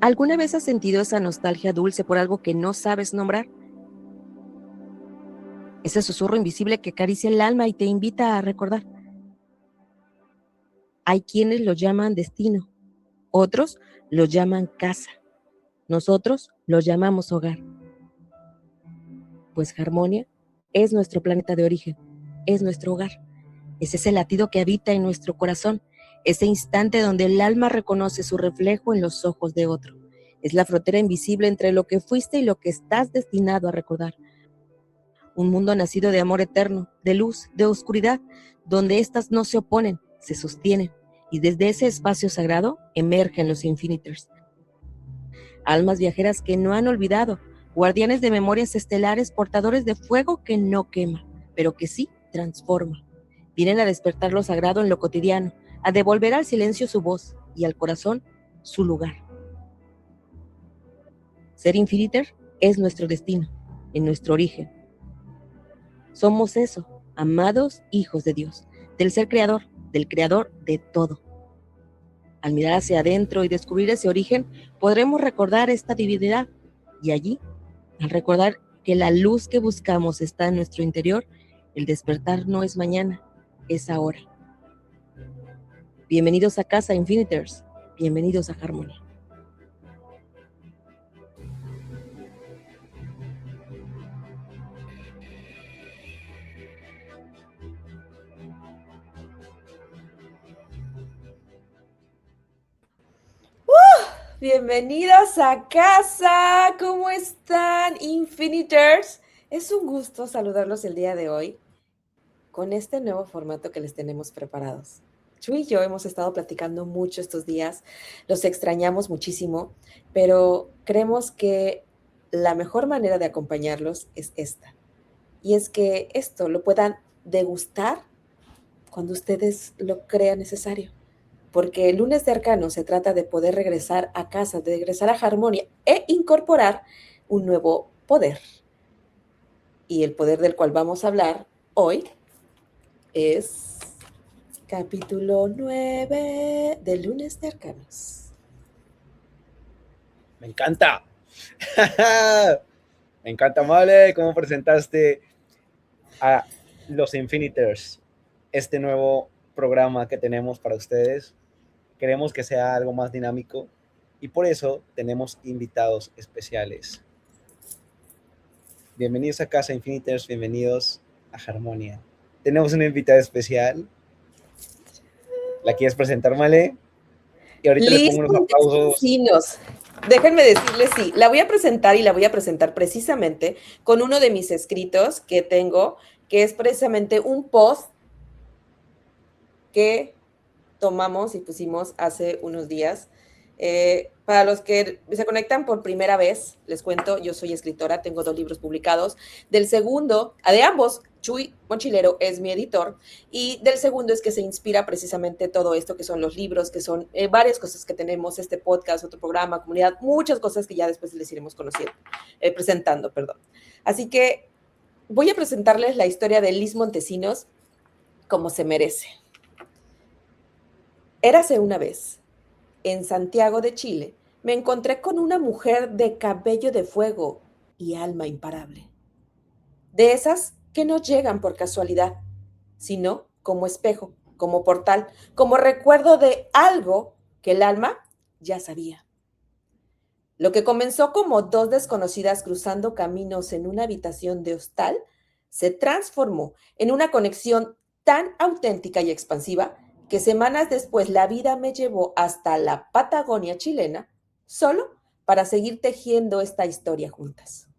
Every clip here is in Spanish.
¿Alguna vez has sentido esa nostalgia dulce por algo que no sabes nombrar? Ese susurro invisible que acaricia el alma y te invita a recordar. Hay quienes lo llaman destino, otros lo llaman casa, nosotros lo llamamos hogar. Pues Harmonia es nuestro planeta de origen, es nuestro hogar. Es ese latido que habita en nuestro corazón, ese instante donde el alma reconoce su reflejo en los ojos de otro. Es la frontera invisible entre lo que fuiste y lo que estás destinado a recordar. Un mundo nacido de amor eterno, de luz, de oscuridad, donde éstas no se oponen, se sostienen, y desde ese espacio sagrado emergen los Infiniters. Almas viajeras que no han olvidado, guardianes de memorias estelares, portadores de fuego que no quema, pero que sí transforma. Vienen a despertar lo sagrado en lo cotidiano, a devolver al silencio su voz y al corazón su lugar. Ser Infiniter es nuestro destino, en nuestro origen. Somos eso, amados hijos de Dios, del ser creador, del creador de todo. Al mirar hacia adentro y descubrir ese origen, podremos recordar esta divinidad. Y allí, al recordar que la luz que buscamos está en nuestro interior, el despertar no es mañana, es ahora. Bienvenidos a casa, Infiniters. Bienvenidos a Harmonia. Bienvenidos a casa, ¿cómo están, Infiniters? Es un gusto saludarlos el día de hoy con este nuevo formato que les tenemos preparados. Chuy y yo hemos estado platicando mucho estos días, los extrañamos muchísimo, pero creemos que la mejor manera de acompañarlos es esta. Y es que esto lo puedan degustar cuando ustedes lo crean necesario. Porque el lunes de Arcano se trata de poder regresar a casa, de regresar a Harmonia e incorporar un nuevo poder. Y el poder del cual vamos a hablar hoy es capítulo 9 del lunes de Arcanos. Me encanta. Me encanta, Male, cómo presentaste a los Infiniters, este nuevo programa que tenemos para ustedes. Queremos que sea algo más dinámico y por eso tenemos invitados especiales. Bienvenidos a casa, Infiniters, bienvenidos a Harmonia. Tenemos una invitada especial. ¿La quieres presentar, Male? Y ahorita les pongo unos aplausos. Déjenme decirles, sí, la voy a presentar y la voy a presentar precisamente con uno de mis escritos que tengo, que es precisamente un post que tomamos y pusimos hace unos días. Para los que se conectan por primera vez, les cuento, yo soy escritora, tengo 2 libros publicados. Del segundo, de ambos, Chuy Mochilero es mi editor, y del segundo es que se inspira precisamente todo esto que son los libros, que son varias cosas que tenemos, este podcast, otro programa, comunidad, muchas cosas que ya después les iremos conociendo, presentando, perdón. Así que voy a presentarles la historia de Liz Montesinos como se merece. Érase una vez, en Santiago de Chile, me encontré con una mujer de cabello de fuego y alma imparable. De esas que no llegan por casualidad, sino como espejo, como portal, como recuerdo de algo que el alma ya sabía. Lo que comenzó como 2 desconocidas cruzando caminos en una habitación de hostal, se transformó en una conexión tan auténtica y expansiva que semanas después la vida me llevó hasta la Patagonia chilena, solo para seguir tejiendo esta historia juntas.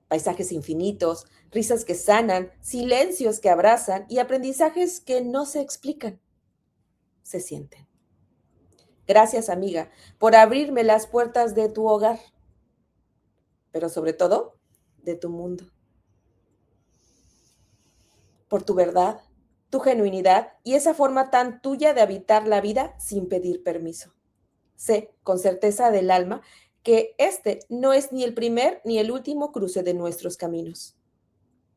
Paisajes infinitos, risas que sanan, silencios que abrazan y aprendizajes que no se explican, se sienten. Gracias, amiga, por abrirme las puertas de tu hogar, pero sobre todo, de tu mundo. Por tu verdad, tu genuinidad y esa forma tan tuya de habitar la vida sin pedir permiso. Sé, con certeza del alma, que este no es ni el primer ni el último cruce de nuestros caminos,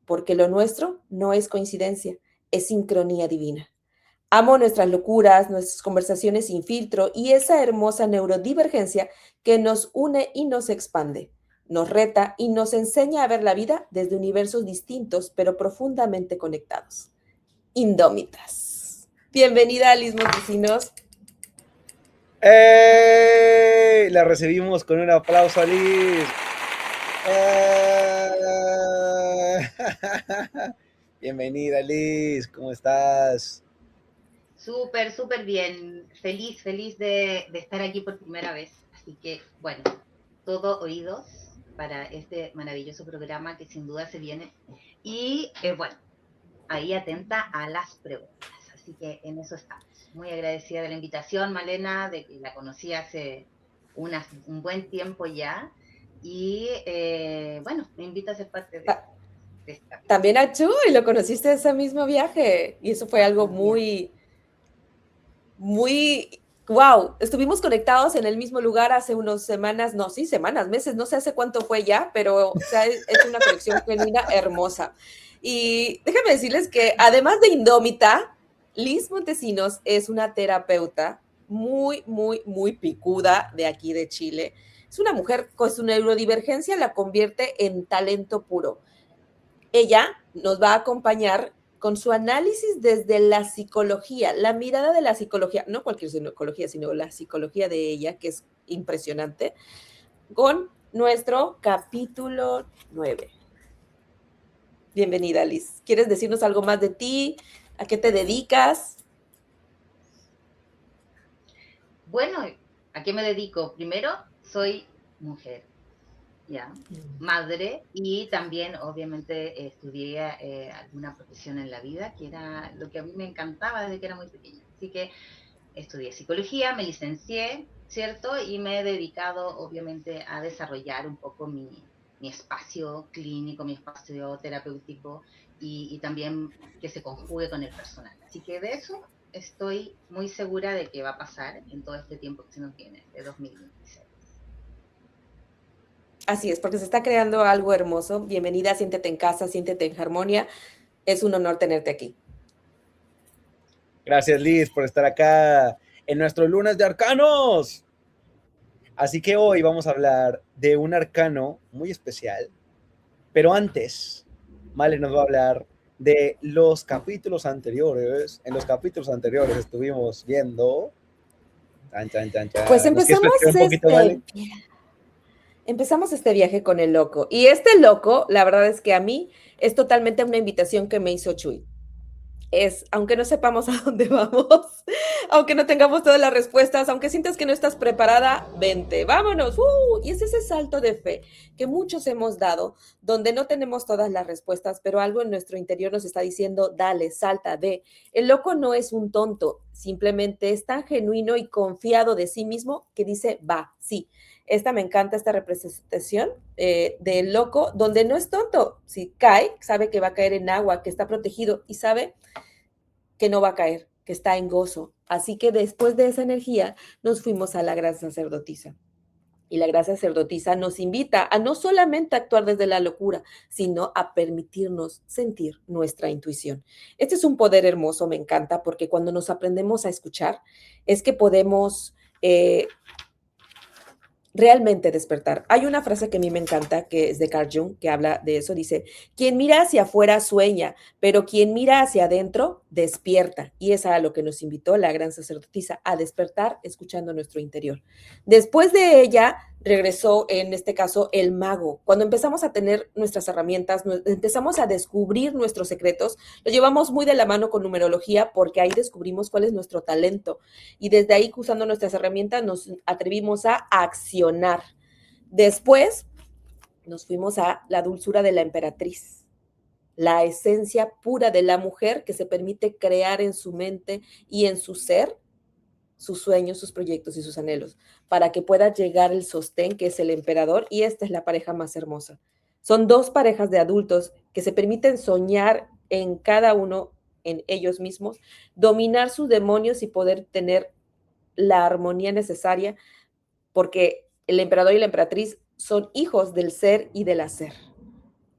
porque lo nuestro no es coincidencia, es sincronía divina. Amo nuestras locuras, nuestras conversaciones sin filtro y esa hermosa neurodivergencia que nos une y nos expande, nos reta y nos enseña a ver la vida desde universos distintos pero profundamente conectados. Indómitas. Bienvenida a Liz Montesinos. ¡Ey! La recibimos con un aplauso a Liz. ¡Ey! Bienvenida, Liz. ¿Cómo estás? Súper, súper bien. Feliz de estar aquí por primera vez. Así que, bueno, todo oídos para este maravilloso programa que sin duda se viene. Y, bueno, ahí atenta a las preguntas. Así que en eso estamos. Muy agradecida de la invitación, Malena, de que la conocí hace un buen tiempo ya. Y, bueno, me invita a ser parte de esta. También a Chuy, lo conociste en ese mismo viaje. Y eso fue algo muy, wow. Estuvimos conectados en el mismo lugar hace unas semanas, no, sí, semanas, meses, no sé hace cuánto fue ya, pero se ha hecho una conexión genuina hermosa. Y déjenme decirles que además de indómita, Liz Montesinos es una terapeuta muy, muy, muy picuda de aquí de Chile. Es una mujer con su neurodivergencia la convierte en talento puro. Ella nos va a acompañar con su análisis desde la psicología, la mirada de la psicología, no cualquier psicología, sino la psicología de ella, que es impresionante, con nuestro capítulo 9. Bienvenida, Liz. ¿Quieres decirnos algo más de ti? ¿A qué te dedicas? Bueno, ¿a qué me dedico? Primero, soy mujer, ¿ya? Madre, y también obviamente estudié alguna profesión en la vida, que era lo que a mí me encantaba desde que era muy pequeña. Así que estudié psicología, me licencié, ¿cierto? Y me he dedicado obviamente a desarrollar un poco mi espacio clínico, mi espacio terapéutico y también que se conjugue con el personal. Así que de eso estoy muy segura de que va a pasar en todo este tiempo que se nos viene, de 2026. Así es, porque se está creando algo hermoso. Bienvenida, siéntete en casa, siéntete en armonía. Es un honor tenerte aquí. Gracias, Liz, por estar acá en nuestro lunes de arcanos. Así que hoy vamos a hablar de un arcano muy especial, pero antes, Male nos va a hablar de los capítulos anteriores. En los capítulos anteriores estuvimos viendo... Pues ¿Nos quieres platicar un poquito, Male? Empezamos este viaje con el loco. Y este loco, la verdad es que a mí es totalmente una invitación que me hizo Chuy. Es, aunque no sepamos a dónde vamos, aunque no tengamos todas las respuestas, aunque sientas que no estás preparada, vente, vámonos. Y es ese salto de fe que muchos hemos dado, donde no tenemos todas las respuestas, pero algo en nuestro interior nos está diciendo, dale, salta, ve. El loco no es un tonto, simplemente es tan genuino y confiado de sí mismo que dice, va, sí. Me encanta esta representación del loco, donde no es tonto. Si cae, sabe que va a caer en agua, que está protegido y sabe que no va a caer, que está en gozo. Así que después de esa energía nos fuimos a la gran sacerdotisa. Y la gran sacerdotisa nos invita a no solamente actuar desde la locura, sino a permitirnos sentir nuestra intuición. Este es un poder hermoso, me encanta, porque cuando nos aprendemos a escuchar, es que podemos realmente despertar. Hay una frase que a mí me encanta, que es de Carl Jung, que habla de eso, dice, quien mira hacia afuera sueña, pero quien mira hacia adentro despierta. Y es a lo que nos invitó la gran sacerdotisa, a despertar escuchando nuestro interior. Después de ella, regresó, en este caso, el mago. Cuando empezamos a tener nuestras herramientas, empezamos a descubrir nuestros secretos, lo llevamos muy de la mano con numerología, porque ahí descubrimos cuál es nuestro talento. Y desde ahí, usando nuestras herramientas, nos atrevimos a accionar. Después nos fuimos a la dulzura de la emperatriz, la esencia pura de la mujer que se permite crear en su mente y en su ser sus sueños, sus proyectos y sus anhelos, para que pueda llegar el sostén que es el emperador, y esta es la pareja más hermosa. Son dos parejas de adultos que se permiten soñar en cada uno, en ellos mismos, dominar sus demonios y poder tener la armonía necesaria, porque el emperador y la emperatriz son hijos del ser y del hacer.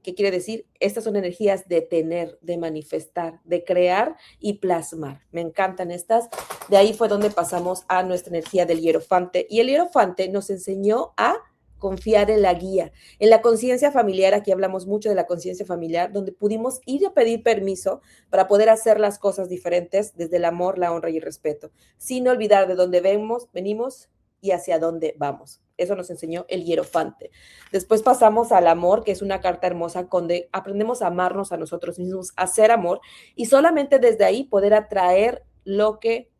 ¿Qué quiere decir? Estas son energías de tener, de manifestar, de crear y plasmar. Me encantan estas. De ahí fue donde pasamos a nuestra energía del hierofante. Y el hierofante nos enseñó a confiar en la guía, en la conciencia familiar. Aquí hablamos mucho de la conciencia familiar, donde pudimos ir a pedir permiso para poder hacer las cosas diferentes desde el amor, la honra y el respeto, sin olvidar de dónde venimos y hacia dónde vamos. Eso nos enseñó el hierofante. Después pasamos al amor, que es una carta hermosa donde aprendemos a amarnos a nosotros mismos, a hacer amor, y solamente desde ahí poder atraer lo que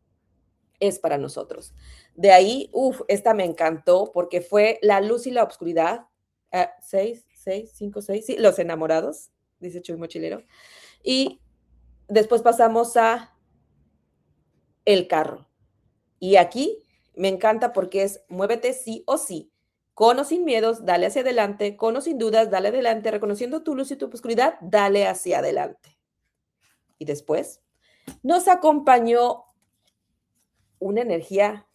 es para nosotros. De ahí, esta me encantó porque fue la luz y la oscuridad. 5, 6, sí, los enamorados, dice Chuy Mochilero. Y después pasamos a el carro. Y aquí me encanta porque es muévete sí o sí, con o sin miedos, dale hacia adelante, con o sin dudas, dale adelante, reconociendo tu luz y tu oscuridad, dale hacia adelante. Y después nos acompañó una energía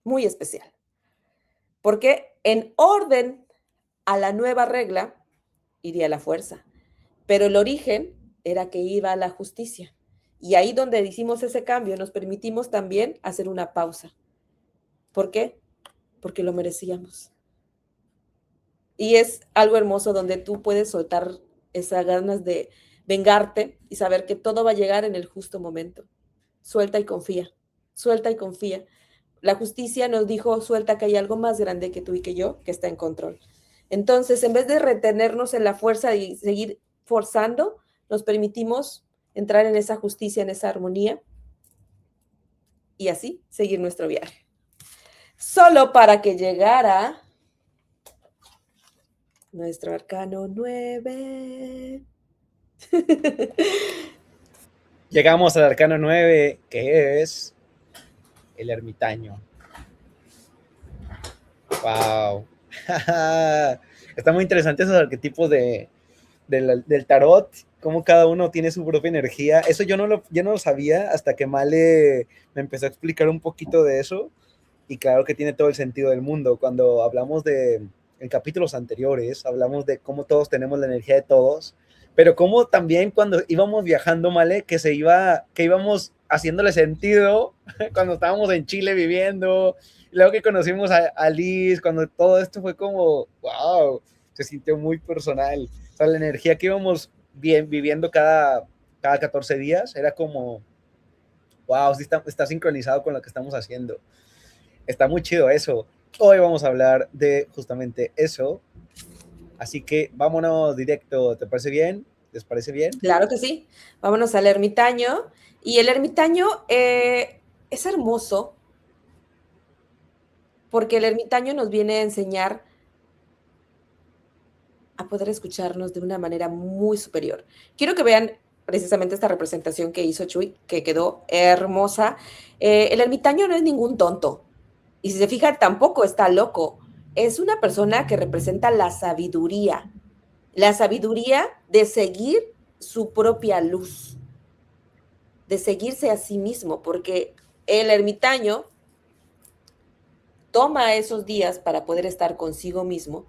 muy especial, porque en orden a la nueva regla iría la fuerza, pero el origen era que iba a la justicia. Y ahí donde hicimos ese cambio, nos permitimos también hacer una pausa. ¿Por qué? Porque lo merecíamos. Y es algo hermoso donde tú puedes soltar esas ganas de vengarte y saber que todo va a llegar en el justo momento. Suelta y confía, suelta y confía. La justicia nos dijo, suelta, que hay algo más grande que tú y que yo que está en control. Entonces, en vez de retenernos en la fuerza y seguir forzando, nos permitimos entrar en esa justicia, en esa armonía y así seguir nuestro viaje. Solo para que llegara nuestro arcano 9. Llegamos al arcano 9, que es el ermitaño. Wow. Está muy interesante esos arquetipos del tarot, cómo cada uno tiene su propia energía. Eso yo no lo sabía hasta que Male me empezó a explicar un poquito de eso. Y claro que tiene todo el sentido del mundo. Cuando hablamos en capítulos anteriores, hablamos de cómo todos tenemos la energía de todos, pero cómo también cuando íbamos viajando, Male, que íbamos haciéndole sentido cuando estábamos en Chile viviendo, luego que conocimos a Liz, cuando todo esto fue como, wow, se sintió muy personal. O sea, la energía que íbamos viviendo cada 14 días era como, wow, sí está sincronizado con lo que estamos haciendo. Está muy chido eso. Hoy vamos a hablar de justamente eso. Así que vámonos directo. ¿Te parece bien? ¿Les parece bien? Claro que sí. Vámonos al ermitaño. Y el ermitaño es hermoso porque el ermitaño nos viene a enseñar a poder escucharnos de una manera muy superior. Quiero que vean precisamente esta representación que hizo Chuy, que quedó hermosa. El ermitaño no es ningún tonto. Y si se fijan, tampoco está loco. Es una persona que representa la sabiduría de seguir su propia luz, de seguirse a sí mismo, porque el ermitaño toma esos días para poder estar consigo mismo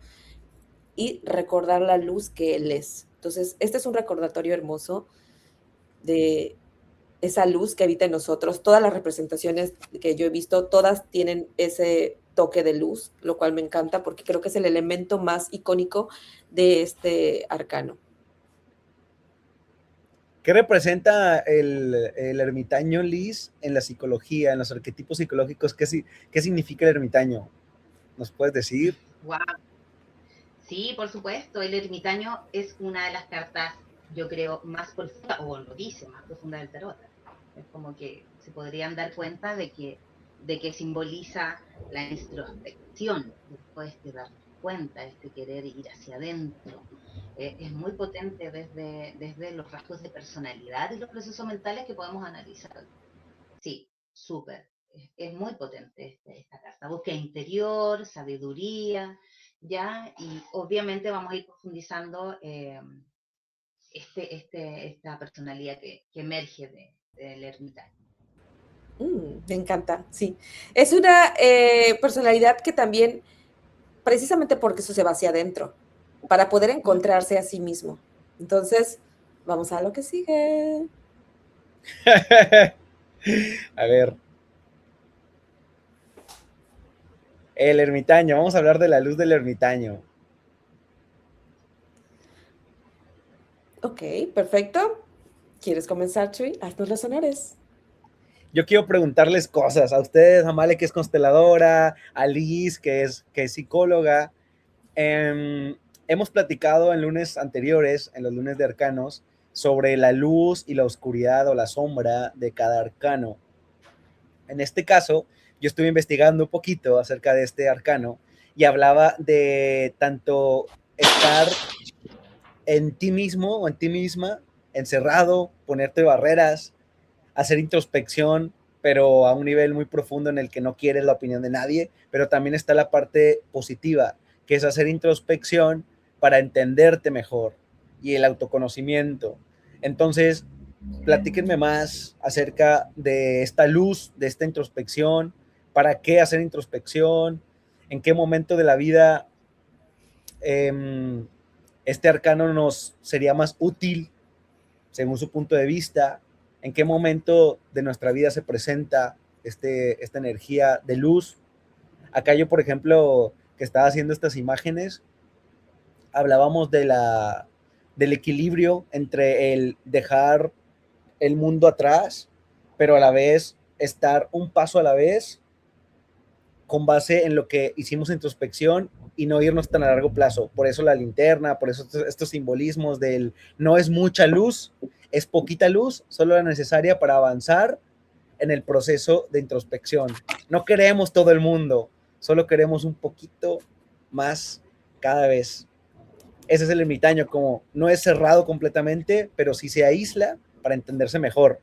y recordar la luz que él es. Entonces, este es un recordatorio hermoso de esa luz que habita en nosotros. Todas las representaciones que yo he visto, todas tienen ese toque de luz, lo cual me encanta porque creo que es el elemento más icónico de este arcano. ¿Qué representa el ermitaño, Liz, en la psicología, en los arquetipos psicológicos? ¿Qué significa el ermitaño? ¿Nos puedes decir? Wow. Sí, por supuesto, el ermitaño es una de las cartas, yo creo, más profunda, o lo dice, más profunda del tarot. Es como que se podrían dar cuenta de que simboliza la introspección, después de dar cuenta, querer ir hacia adentro. Es muy potente desde los rasgos de personalidad y los procesos mentales que podemos analizar. Sí, súper. Es muy potente esta carta. Búsqueda interior, sabiduría, ¿ya? Y obviamente vamos a ir profundizando esta personalidad que emerge del ermitaño. Me encanta, sí. Es una personalidad que también, precisamente porque eso se va hacia adentro, para poder encontrarse a sí mismo. Entonces, vamos a lo que sigue. A ver. El ermitaño. Vamos a hablar de la luz del ermitaño. Ok, perfecto. ¿Quieres comenzar, Chuy? Haznos los honores. Yo quiero preguntarles cosas a ustedes, a Male, que es consteladora, a Liz, que es psicóloga. Hemos platicado en lunes anteriores, en los lunes de arcanos, sobre la luz y la oscuridad o la sombra de cada arcano. En este caso, yo estuve investigando un poquito acerca de este arcano y hablaba de tanto estar en ti mismo o en ti misma, encerrado, ponerte barreras, hacer introspección, pero a un nivel muy profundo en el que no quieres la opinión de nadie, pero también está la parte positiva, que es hacer introspección para entenderte mejor y el autoconocimiento. Entonces, platíquenme más acerca de esta luz, de esta introspección, para qué hacer introspección, en qué momento de la vida este arcano nos sería más útil según su punto de vista, en qué momento de nuestra vida se presenta esta energía de luz. Acá yo, por ejemplo, que estaba haciendo estas imágenes, hablábamos del equilibrio entre el dejar el mundo atrás, pero a la vez estar un paso a la vez con base en lo que hicimos introspección y no irnos tan a largo plazo. Por eso la linterna, por eso estos simbolismos del no es mucha luz, es poquita luz, solo la necesaria para avanzar en el proceso de introspección. No queremos todo el mundo, solo queremos un poquito más cada vez. Ese es el ermitaño, como no es cerrado completamente, pero sí se aísla para entenderse mejor.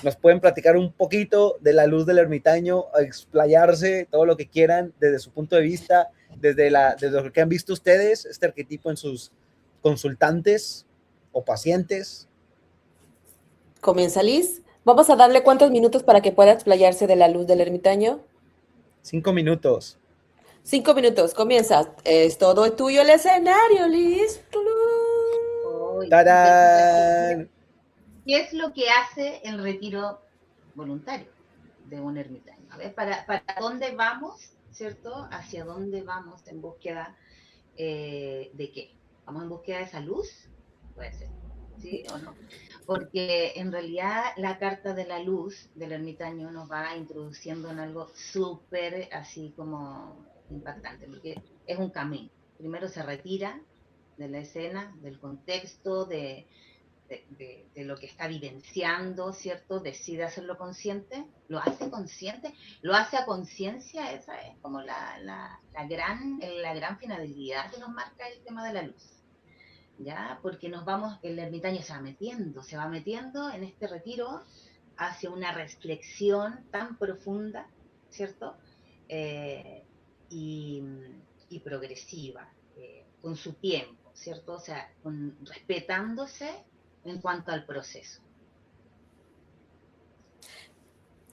Nos pueden platicar un poquito de la luz del ermitaño, explayarse todo lo que quieran desde su punto de vista, desde lo que han visto ustedes, este arquetipo en sus consultantes o pacientes. Comienza Liz. Vamos a darle cuántos minutos para que pueda explayarse de la luz del ermitaño. 5 minutos. 5 minutos, comienza. Es todo tuyo el escenario, Liz. ¡Tarán! ¿Qué es lo que hace el retiro voluntario de un ermitaño? A ver, ¿para dónde vamos, cierto? ¿Hacia dónde vamos en búsqueda de qué? ¿Vamos en búsqueda de esa luz? Puede ser, ¿sí o no? Porque en realidad la carta de la luz del ermitaño nos va introduciendo en algo súper así como impactante, porque es un camino. Primero se retira de la escena, del contexto, de lo que está vivenciando, ¿cierto? Decide hacerlo consciente, lo hace consciente, lo hace a conciencia. Esa es como la gran finalidad que nos marca el tema de la luz, ¿ya? Porque el ermitaño se va metiendo en este retiro hacia una reflexión tan profunda, ¿cierto? Y, y progresiva, con su tiempo, ¿cierto? O sea, respetándose en cuanto al proceso.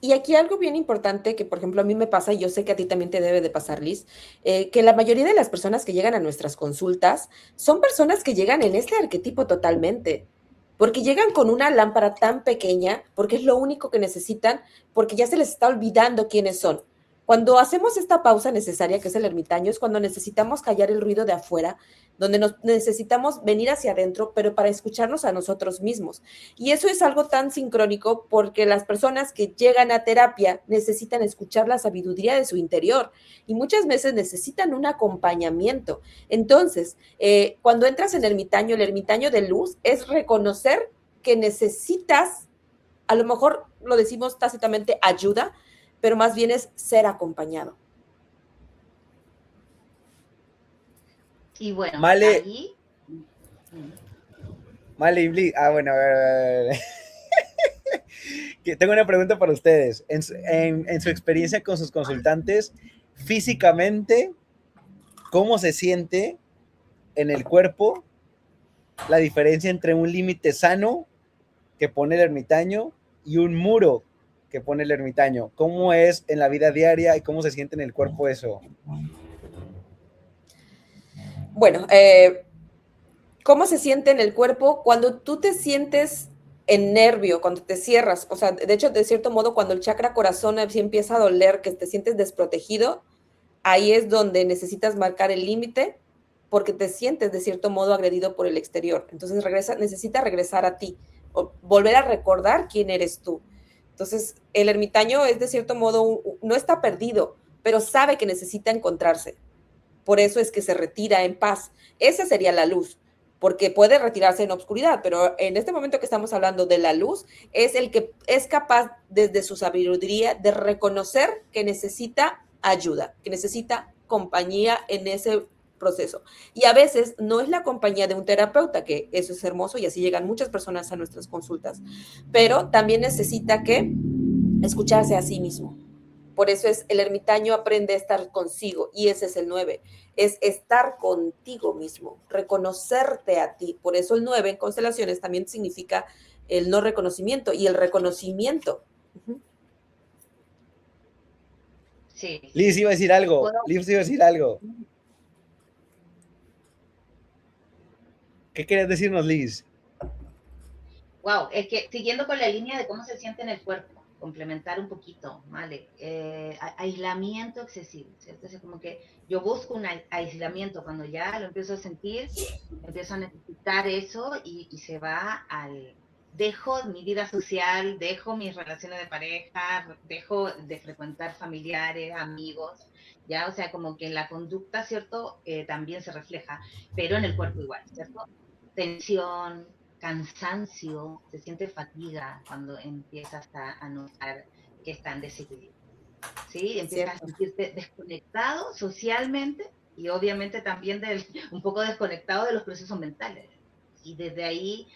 Y aquí algo bien importante que, por ejemplo, a mí me pasa, y yo sé que a ti también te debe de pasar, Liz, que la mayoría de las personas que llegan a nuestras consultas son personas que llegan en este arquetipo totalmente, porque llegan con una lámpara tan pequeña, porque es lo único que necesitan, porque ya se les está olvidando quiénes son. Cuando hacemos esta pausa necesaria, que es el ermitaño, es cuando necesitamos callar el ruido de afuera, donde nos necesitamos venir hacia adentro, pero para escucharnos a nosotros mismos. Y eso es algo tan sincrónico porque las personas que llegan a terapia necesitan escuchar la sabiduría de su interior y muchas veces necesitan un acompañamiento. Entonces, cuando entras en el ermitaño de luz es reconocer que necesitas, a lo mejor lo decimos tácitamente, ayuda, pero más bien es ser acompañado. Y bueno, Male, allí... Male y Bliss. Ah, bueno, a ver. Tengo una pregunta para ustedes. En su experiencia con sus consultantes, físicamente, ¿cómo se siente en el cuerpo la diferencia entre un límite sano que pone el ermitaño y un muro que pone el ermitaño? ¿Cómo es en la vida diaria y cómo se siente en el cuerpo eso? Bueno, ¿cómo se siente en el cuerpo cuando tú te sientes en nervio, cuando te cierras? O sea, de hecho, de cierto modo, cuando el chakra corazón sí empieza a doler, que te sientes desprotegido, ahí es donde necesitas marcar el límite porque te sientes de cierto modo agredido por el exterior. Entonces necesita regresar a ti, o volver a recordar quién eres tú. Entonces, el ermitaño es de cierto modo, no está perdido, pero sabe que necesita encontrarse. Por eso es que se retira en paz. Esa sería la luz, porque puede retirarse en obscuridad, pero en este momento que estamos hablando de la luz, es el que es capaz desde su sabiduría de reconocer que necesita ayuda, que necesita compañía en ese proceso. Y a veces no es la compañía de un terapeuta, que eso es hermoso y así llegan muchas personas a nuestras consultas, pero también necesita que escucharse a sí mismo. Por eso es el ermitaño aprende a estar consigo y ese es el 9, es estar contigo mismo, reconocerte a ti. Por eso el 9 en constelaciones también significa el no reconocimiento y el reconocimiento. Sí. Liz iba a decir algo. Liz iba a decir algo. ¿Qué querías decirnos, Liz? Wow, es que siguiendo con la línea de cómo se siente en el cuerpo, complementar un poquito, ¿vale? Aislamiento excesivo, ¿cierto? Es como que yo busco un aislamiento cuando ya lo empiezo a sentir, empiezo a necesitar eso y se va al... Dejo mi vida social, dejo mis relaciones de pareja, dejo de frecuentar familiares, amigos, ya, o sea, como que en la conducta, ¿cierto? También se refleja, pero en el cuerpo igual, ¿cierto? Tensión, cansancio, se siente fatiga cuando empiezas a notar que está en desequilibrio. ¿Sí? Empiezas a sentirte desconectado socialmente y obviamente también un poco desconectado de los procesos mentales. Y desde ahí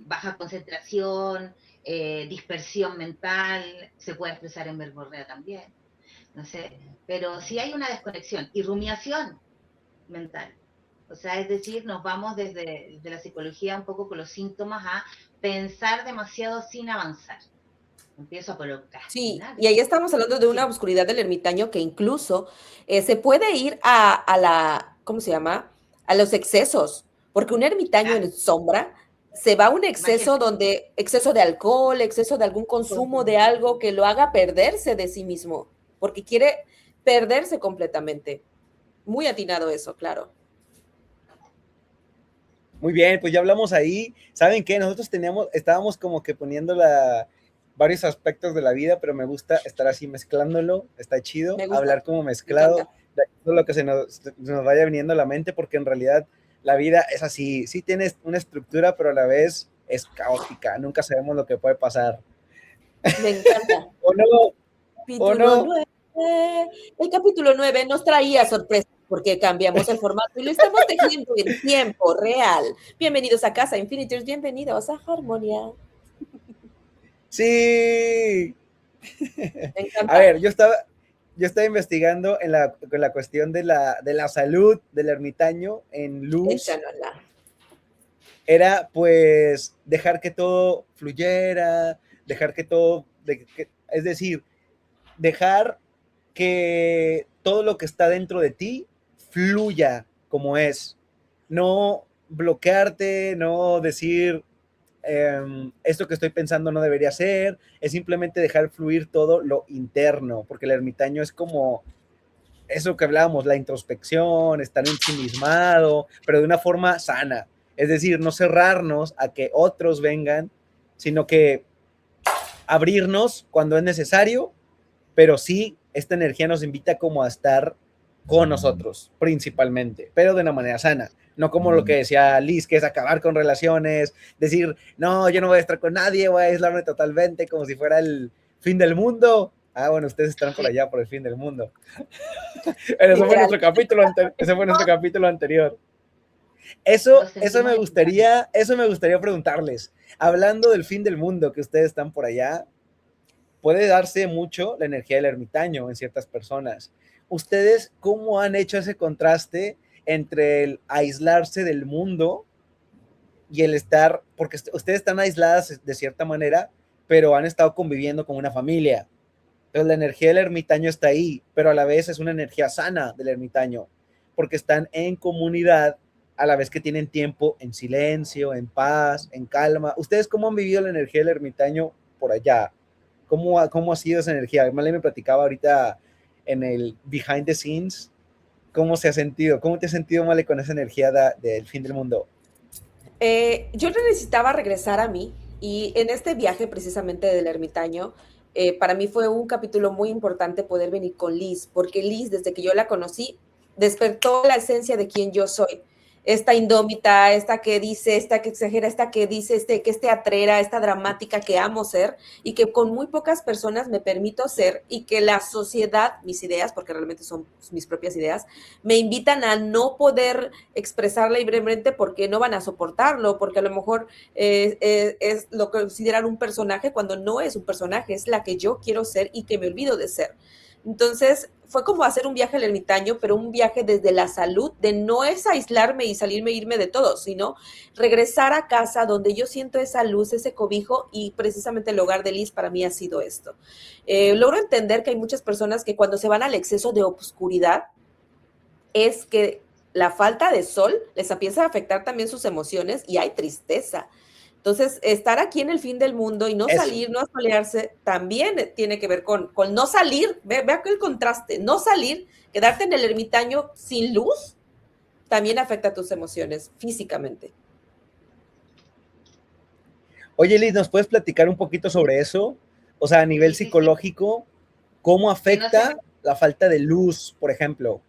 baja concentración, dispersión mental, se puede expresar en verborrea también. No sé, pero sí hay una desconexión y rumiación mental. O sea, es decir, nos vamos desde la psicología un poco con los síntomas a pensar demasiado sin avanzar. Empiezo a procrastinar. Sí, y ahí estamos hablando de una oscuridad del ermitaño que incluso se puede ir a la, ¿cómo se llama? A los excesos, porque un ermitaño en sombra se va a un exceso donde, exceso de alcohol, exceso de algún consumo de algo que lo haga perderse de sí mismo, porque quiere perderse completamente. Muy atinado eso, claro. Muy bien, pues ya hablamos ahí. ¿Saben qué? Nosotros estábamos como que poniendo varios aspectos de la vida, pero me gusta estar así mezclándolo, está chido, hablar como mezclado, de todo lo que se nos vaya viniendo a la mente, porque en realidad la vida es así, sí tiene una estructura, pero a la vez es caótica, nunca sabemos lo que puede pasar. Me encanta. ¿O no? Capítulo 9. El capítulo 9 nos traía sorpresa porque cambiamos el formato y lo estamos tejiendo en tiempo real. Bienvenidos a Casa Infinitors, bienvenidos a Harmonia. Sí. A ver, yo estaba investigando en la cuestión de la salud del ermitaño en luz. Era pues dejar que todo fluyera, dejar que todo, es decir, dejar que todo lo que está dentro de ti fluya como es. No bloquearte, no decir esto que estoy pensando no debería ser, es simplemente dejar fluir todo lo interno, porque el ermitaño es como eso que hablábamos, la introspección, estar ensimismado, pero de una forma sana. Es decir, no cerrarnos a que otros vengan, sino que abrirnos cuando es necesario, pero sí, esta energía nos invita como a estar con nosotros, principalmente, pero de una manera sana. No como lo que decía Liz, que es acabar con relaciones, decir, no, yo no voy a estar con nadie, voy a aislarme totalmente, como si fuera el fin del mundo. Ah, bueno, ustedes están por allá por el fin del mundo. Pero eso fue nuestro capítulo anterior. Eso me gustaría preguntarles. Hablando del fin del mundo, que ustedes están por allá, puede darse mucho la energía del ermitaño en ciertas personas. ¿Ustedes cómo han hecho ese contraste entre el aislarse del mundo y el estar, porque ustedes están aisladas de cierta manera, pero han estado conviviendo con una familia? Entonces la energía del ermitaño está ahí, pero a la vez es una energía sana del ermitaño. porque están en comunidad a la vez que tienen tiempo en silencio, en paz, en calma. ¿Ustedes cómo han vivido la energía del ermitaño por allá? ¿Cómo ha sido esa energía? Male me platicaba ahorita en el behind the scenes, ¿cómo se ha sentido? ¿Cómo te has sentido, Male, con esa energía del fin del mundo? Yo necesitaba regresar a mí y en este viaje precisamente del ermitaño, para mí fue un capítulo muy importante poder venir con Liz, porque Liz, desde que yo la conocí, despertó la esencia de quien yo soy. Esta indómita, esta que dice, esta que exagera, esta que dice, que es teatrera, esta dramática que amo ser y que con muy pocas personas me permito ser y que la sociedad, mis ideas, porque realmente son mis propias ideas, me invitan a no poder expresar libremente porque no van a soportarlo, porque a lo mejor es lo que consideran un personaje cuando no es un personaje, es la que yo quiero ser y que me olvido de ser. Entonces, fue como hacer un viaje al ermitaño, pero un viaje desde la salud, de no es aislarme y salirme, irme de todo, sino regresar a casa donde yo siento esa luz, ese cobijo, y precisamente el hogar de Liz para mí ha sido esto. Logro entender que hay muchas personas que cuando se van al exceso de obscuridad, es que la falta de sol les empieza a afectar también sus emociones y hay tristeza. Entonces, estar aquí en el fin del mundo y no salir, no asolearse, también tiene que ver con no salir. Vea el contraste, no salir, quedarte en el ermitaño sin luz, también afecta a tus emociones físicamente. Oye, Liz, ¿nos puedes platicar un poquito sobre eso? O sea, a nivel psicológico, ¿cómo afecta la falta de luz, por ejemplo?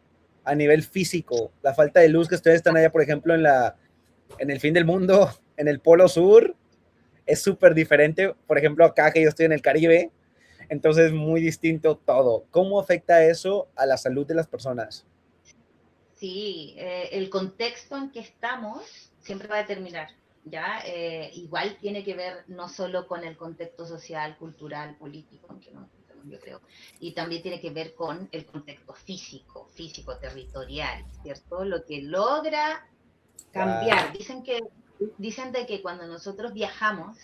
A nivel físico, la falta de luz que ustedes están allá, por ejemplo, en el fin del mundo, en el polo sur, es súper diferente. Por ejemplo, acá que yo estoy en el Caribe, entonces es muy distinto todo. ¿Cómo afecta eso a la salud de las personas? Sí, el contexto en que estamos siempre va a determinar, ¿ya? Igual tiene que ver no solo con el contexto social, cultural, político, aunque no, yo creo, y también tiene que ver con el contexto físico, territorial, ¿cierto? Lo que logra cambiar. Dicen de que cuando nosotros viajamos,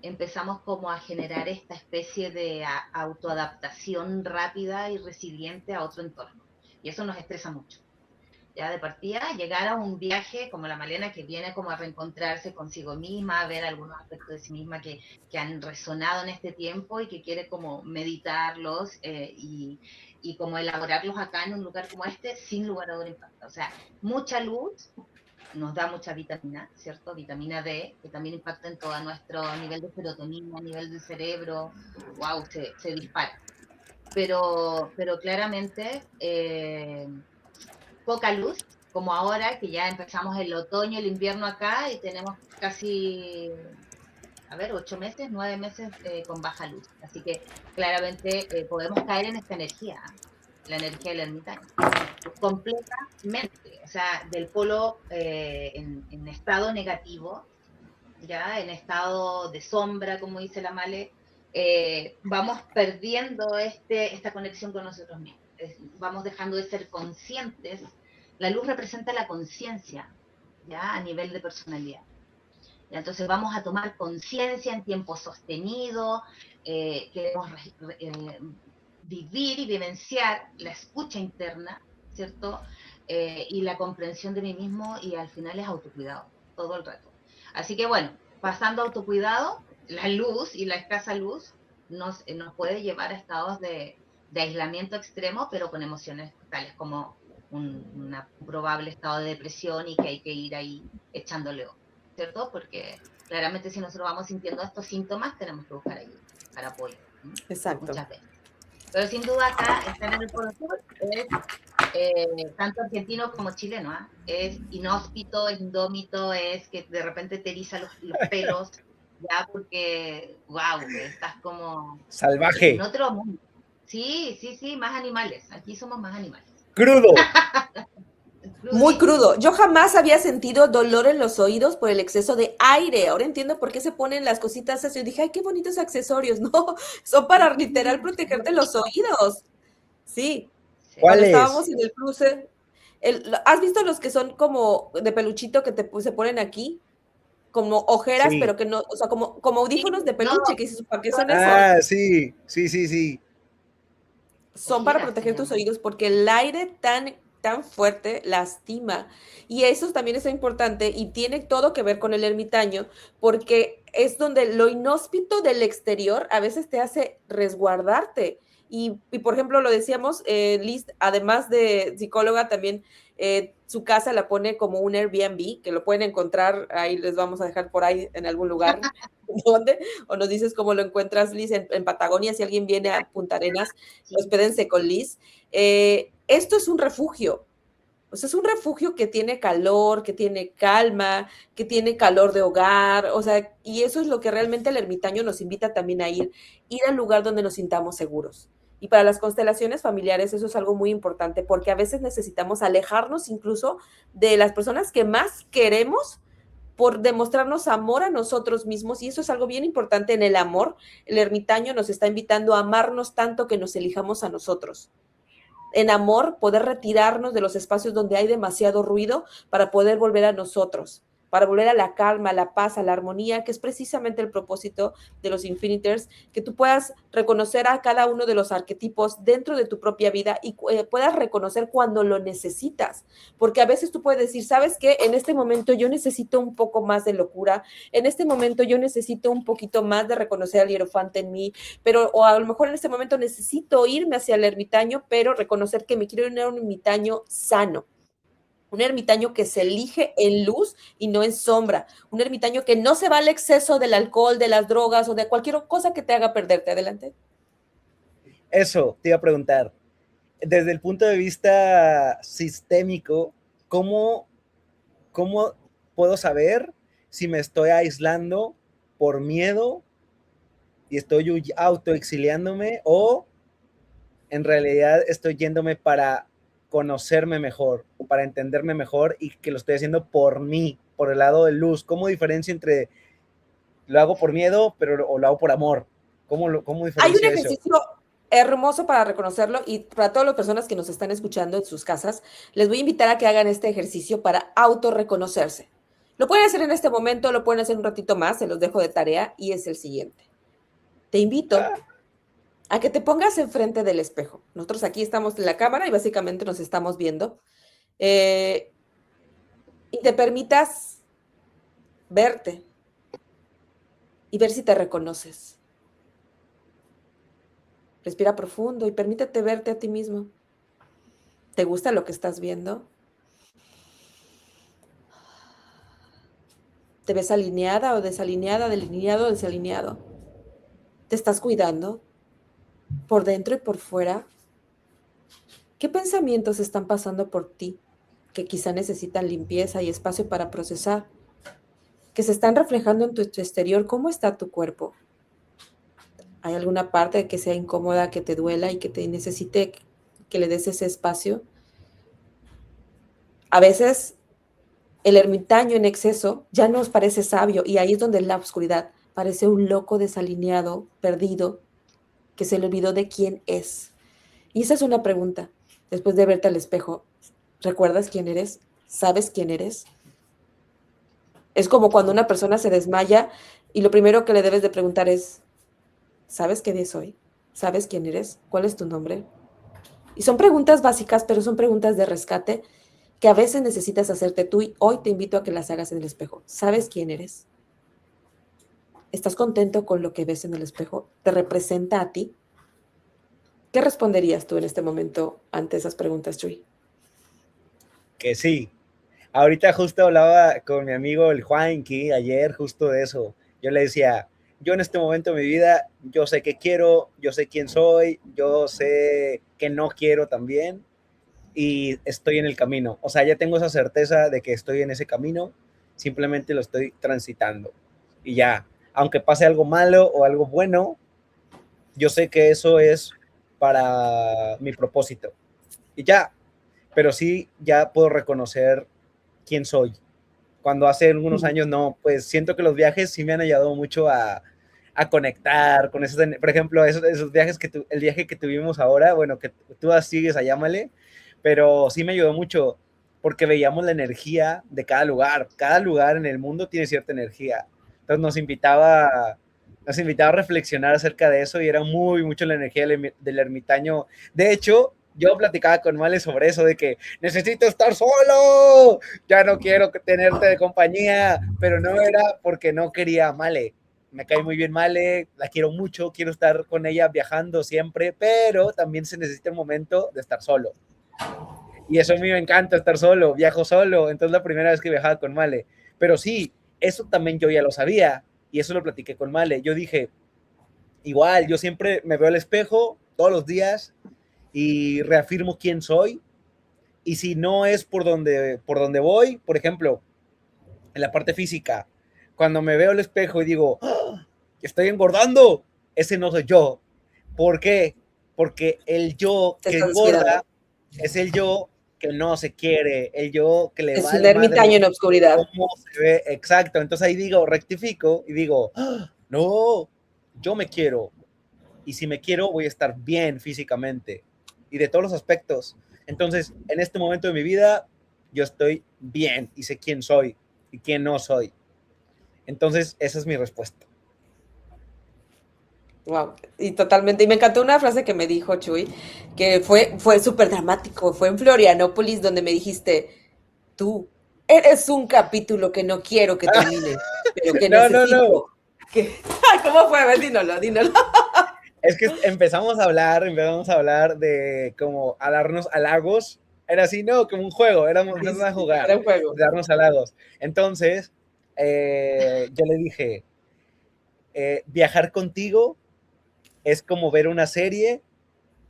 empezamos como a generar esta especie de autoadaptación rápida y resiliente a otro entorno. Y eso nos estresa mucho. Ya de partida, llegar a un viaje como la Malena, que viene como a reencontrarse consigo misma, a ver algunos aspectos de sí misma que han resonado en este tiempo y que quiere como meditarlos y como elaborarlos acá en un lugar como este, sin lugar a duda impacta. O sea, mucha luz nos da mucha vitamina, ¿cierto? Vitamina D, que también impacta en todo nuestro nivel de serotonina, nivel del cerebro, wow, se dispara. Pero claramente poca luz, como ahora que ya empezamos el otoño, el invierno acá y tenemos casi, 8 meses, 9 meses con baja luz. Así que claramente podemos caer en esta energía, la energía del ermitaño, completamente, o sea, del polo en estado negativo, ya en estado de sombra, como dice la Male, vamos perdiendo esta conexión con nosotros mismos. Vamos dejando de ser conscientes. La luz representa la conciencia, ya a nivel de personalidad. ¿Ya? Entonces vamos a tomar conciencia en tiempo sostenido, queremos vivir y vivenciar la escucha interna, ¿cierto? Y la comprensión de mí mismo, y al final es autocuidado, todo el rato. Así que bueno, pasando a autocuidado, la luz y la escasa luz nos puede llevar a estados de aislamiento extremo, pero con emociones tales como un probable estado de depresión y que hay que ir ahí echándole ojo, ¿cierto? Porque claramente si nosotros vamos sintiendo estos síntomas, tenemos que buscar ayuda para apoyo. Exacto. Muchas veces. Pero sin duda acá, estar en el Polo Sur es tanto argentino como chileno, es inhóspito, es indómito, es que de repente te eriza los pelos, ya porque, wow, estás como salvaje. En otro mundo. Sí, más animales. Aquí somos más animales. Crudo. Muy crudo. Yo jamás había sentido dolor en los oídos por el exceso de aire. Ahora entiendo por qué se ponen las cositas así. Yo dije, ay, qué bonitos accesorios. No, son para literal protegerte los oídos. Sí. Cuando estábamos en el cruce, ¿has visto los que son como de peluchito que se ponen aquí? Como ojeras, pero que no, o sea, como audífonos de peluche, que dices, ¿para qué son esos? Ah, sí. Son para proteger tus oídos porque el aire tan tan fuerte, lastima. Y eso también es importante y tiene todo que ver con el ermitaño, porque es donde lo inhóspito del exterior a veces te hace resguardarte. Por ejemplo, lo decíamos, Liz, además de psicóloga, también su casa la pone como un Airbnb, que lo pueden encontrar, ahí les vamos a dejar por ahí en algún lugar. ¿Dónde? O nos dices cómo lo encuentras, Liz, en Patagonia, si alguien viene a Punta Arenas, Sí. hospédense con Liz. Esto es un refugio. O sea, es un refugio que tiene calor, que tiene calma, que tiene calor de hogar, o sea, y eso es lo que realmente el ermitaño nos invita también a ir al lugar donde nos sintamos seguros. Y para las constelaciones familiares eso es algo muy importante porque a veces necesitamos alejarnos incluso de las personas que más queremos por demostrarnos amor a nosotros mismos, y eso es algo bien importante en el amor. El ermitaño nos está invitando a amarnos tanto que nos elijamos a nosotros. En amor, poder retirarnos de los espacios donde hay demasiado ruido para poder volver a nosotros, para volver a la calma, a la paz, a la armonía, que es precisamente el propósito de los Infiniters, que tú puedas reconocer a cada uno de los arquetipos dentro de tu propia vida y puedas reconocer cuando lo necesitas, porque a veces tú puedes decir, ¿sabes qué? En este momento yo necesito un poco más de locura, en este momento yo necesito un poquito más de reconocer al hierofante en mí, pero o a lo mejor en este momento necesito irme hacia el ermitaño, pero reconocer que me quiero ir a un ermitaño sano. Un ermitaño que se elige en luz y no en sombra. Un ermitaño que no se va al exceso del alcohol, de las drogas o de cualquier cosa que te haga perderte. Adelante. Eso, te iba a preguntar. Desde el punto de vista sistémico, ¿cómo puedo saber si me estoy aislando por miedo y estoy autoexiliándome o en realidad estoy yéndome para conocerme mejor, para entenderme mejor y que lo estoy haciendo por mí, por el lado de luz? ¿Cómo diferencia entre lo hago por miedo o lo hago por amor? ¿Cómo Hay un diferencio eso? ejercicio hermoso para reconocerlo y para todas las personas que nos están escuchando en sus casas, les voy a invitar a que hagan este ejercicio para autorreconocerse. Lo pueden hacer en este momento, lo pueden hacer un ratito más, se los dejo de tarea y es el siguiente. Te invito a que te pongas enfrente del espejo. Nosotros aquí estamos en la cámara y básicamente nos estamos viendo. Y te permitas verte y ver si te reconoces. Respira profundo y permítete verte a ti mismo. ¿Te gusta lo que estás viendo? ¿Te ves alineada o desalineada, delineado o desalineado? ¿Te estás cuidando por dentro y por fuera? ¿Qué pensamientos están pasando por ti que quizá necesitan limpieza y espacio para procesar? ¿Que se están reflejando en tu exterior? ¿Cómo está tu cuerpo? ¿Hay alguna parte que sea incómoda, que te duela y que te necesite que le des ese espacio? A veces el ermitaño en exceso ya nos parece sabio y ahí es donde la oscuridad parece un loco desalineado, perdido, que se le olvidó de quién es. Y esa es una pregunta. Después de verte al espejo, ¿recuerdas quién eres? ¿Sabes quién eres? Es como cuando una persona se desmaya y lo primero que le debes de preguntar es, ¿sabes qué día es hoy? ¿Sabes quién eres? ¿Cuál es tu nombre? Y son preguntas básicas, pero son preguntas de rescate que a veces necesitas hacerte tú y hoy te invito a que las hagas en el espejo. ¿Sabes quién eres? ¿Estás contento con lo que ves en el espejo? ¿Te representa a ti? ¿Qué responderías tú en este momento ante esas preguntas, Chuy? Que sí. Ahorita justo hablaba con mi amigo el Juanqui ayer justo de eso. Yo le decía, yo en este momento de mi vida, yo sé qué quiero, yo sé quién soy, yo sé qué no quiero también y estoy en el camino. O sea, ya tengo esa certeza de que estoy en ese camino, simplemente lo estoy transitando. Y ya, aunque pase algo malo o algo bueno, yo sé que eso es para mi propósito. Y ya, pero sí ya puedo reconocer quién soy. Cuando hace algunos años no, pues siento que los viajes sí me han ayudado mucho a conectar con esos, por ejemplo, esos viajes el viaje que tuvimos ahora, bueno, que tú sigues a llámale, pero sí me ayudó mucho porque veíamos la energía de cada lugar en el mundo tiene cierta energía, entonces nos invitaba a reflexionar acerca de eso y era mucho la energía del ermitaño. De hecho, yo platicaba con Male sobre eso, de que necesito estar solo, ya no quiero tenerte de compañía, pero no era porque no quería a Male. Me cae muy bien Male, la quiero mucho, quiero estar con ella viajando siempre, pero también se necesita un momento de estar solo. Y eso a mí me encanta, estar solo, viajo solo, entonces la primera vez que viajaba con Male. Pero sí, eso también yo ya lo sabía, y eso lo platiqué con Male. Yo dije, igual, yo siempre me veo al espejo todos los días y reafirmo quién soy. Y si no es por donde voy, por ejemplo, en la parte física, cuando me veo al espejo y digo, ¡ah! Estoy engordando, ese no soy yo. ¿Por qué? Porque el yo Te que estás descuidando. engorda es el yo que no se quiere, el yo que le Es un vale madre ermitaño en obscuridad. cómo se ve. Exacto. Entonces ahí digo, rectifico y digo, ¡ah! No, yo me quiero. Y si me quiero, voy a estar bien físicamente y de todos los aspectos. Entonces, en este momento de mi vida, yo estoy bien y sé quién soy y quién no soy. Entonces, esa es mi respuesta. Wow, y totalmente. Y me encantó una frase que me dijo Chuy, que fue súper dramático. Fue en Florianópolis donde me dijiste, tú eres un capítulo que no quiero que termine, pero que No, no, no. necesito. Que... ¿Cómo fue? A ver, dínoslo, dínoslo. Es que empezamos a hablar de como a darnos halagos. Era así, no, como un juego, Sí, empezamos sí, a sí, jugar, era un juego. de darnos halagos. Entonces, yo le dije, viajar contigo es como ver una serie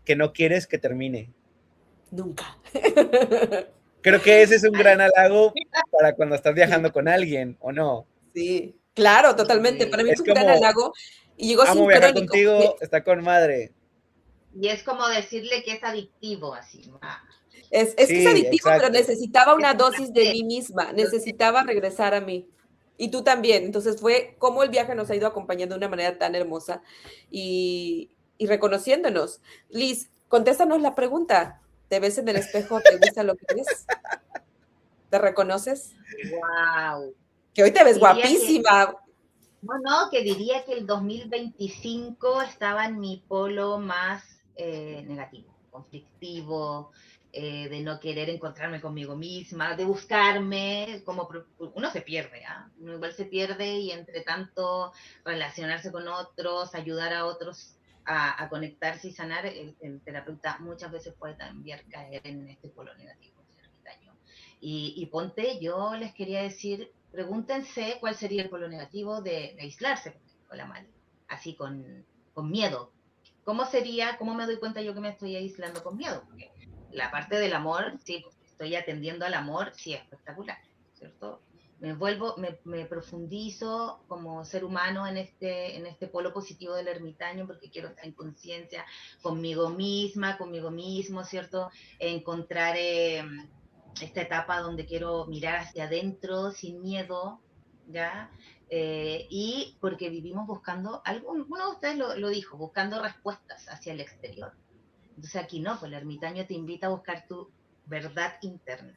que no quieres que termine. Nunca. Creo que ese es un Ay, gran halago para cuando estás Sí, viajando con alguien, ¿o no? sí, claro, totalmente. Para sí. mí Es fue un gran como, halago y llegó amo viajar sincrónico, porque contigo, está con madre. Y es como decirle que es adictivo, así. es que es Sí, adictivo, pero exacto. necesitaba Es una un dosis de placer. mí misma, necesitaba regresar a mí. Y tú también. Entonces fue como el viaje nos ha ido acompañando de una manera tan hermosa y reconociéndonos. Liz, contéstanos la pregunta. ¿Te ves en el espejo? ¿Te gusta lo que ves? ¿Te reconoces? Wow. Que hoy te ves Diría que, guapísima. no, que diría que el 2025 estaba en mi polo más negativo, conflictivo, de no querer encontrarme conmigo misma, de buscarme, como uno se pierde, ¿ah? Uno igual se pierde y entre tanto relacionarse con otros, ayudar a otros a conectarse y sanar, el terapeuta muchas veces puede también caer en este polo negativo, ermitaño. Y ponte, yo les quería decir, pregúntense cuál sería el polo negativo de aislarse con la mano, así con miedo. ¿Cómo sería, cómo me doy cuenta yo que me estoy aislando con miedo? Porque la parte del amor, sí, estoy atendiendo al amor, sí, espectacular, ¿cierto? Me profundizo como ser humano en este polo positivo del ermitaño porque quiero estar en conciencia conmigo misma, conmigo mismo, ¿cierto? Encontrar esta etapa donde quiero mirar hacia adentro sin miedo, ¿ya? Y porque vivimos buscando, uno de ustedes lo dijo, buscando respuestas hacia el exterior. Entonces aquí no, pues el ermitaño te invita a buscar tu verdad interna.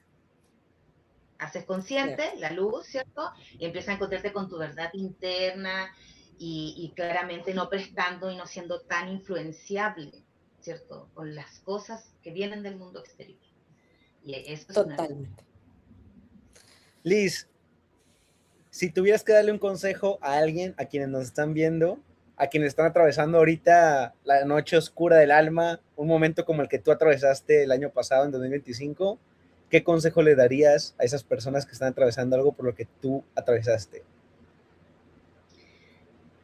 Haces consciente Cierto. la luz, ¿cierto? Y empiezas a encontrarte con tu verdad interna y claramente no prestando y no siendo tan influenciable, ¿cierto? Con las cosas que vienen del mundo exterior. Y eso es una luz. Totalmente. Liz, si tuvieras que darle un consejo a alguien, a quienes nos están viendo, a quienes están atravesando ahorita la noche oscura del alma, un momento como el que tú atravesaste el año pasado, en 2025, ¿qué consejo le darías a esas personas que están atravesando algo por lo que tú atravesaste?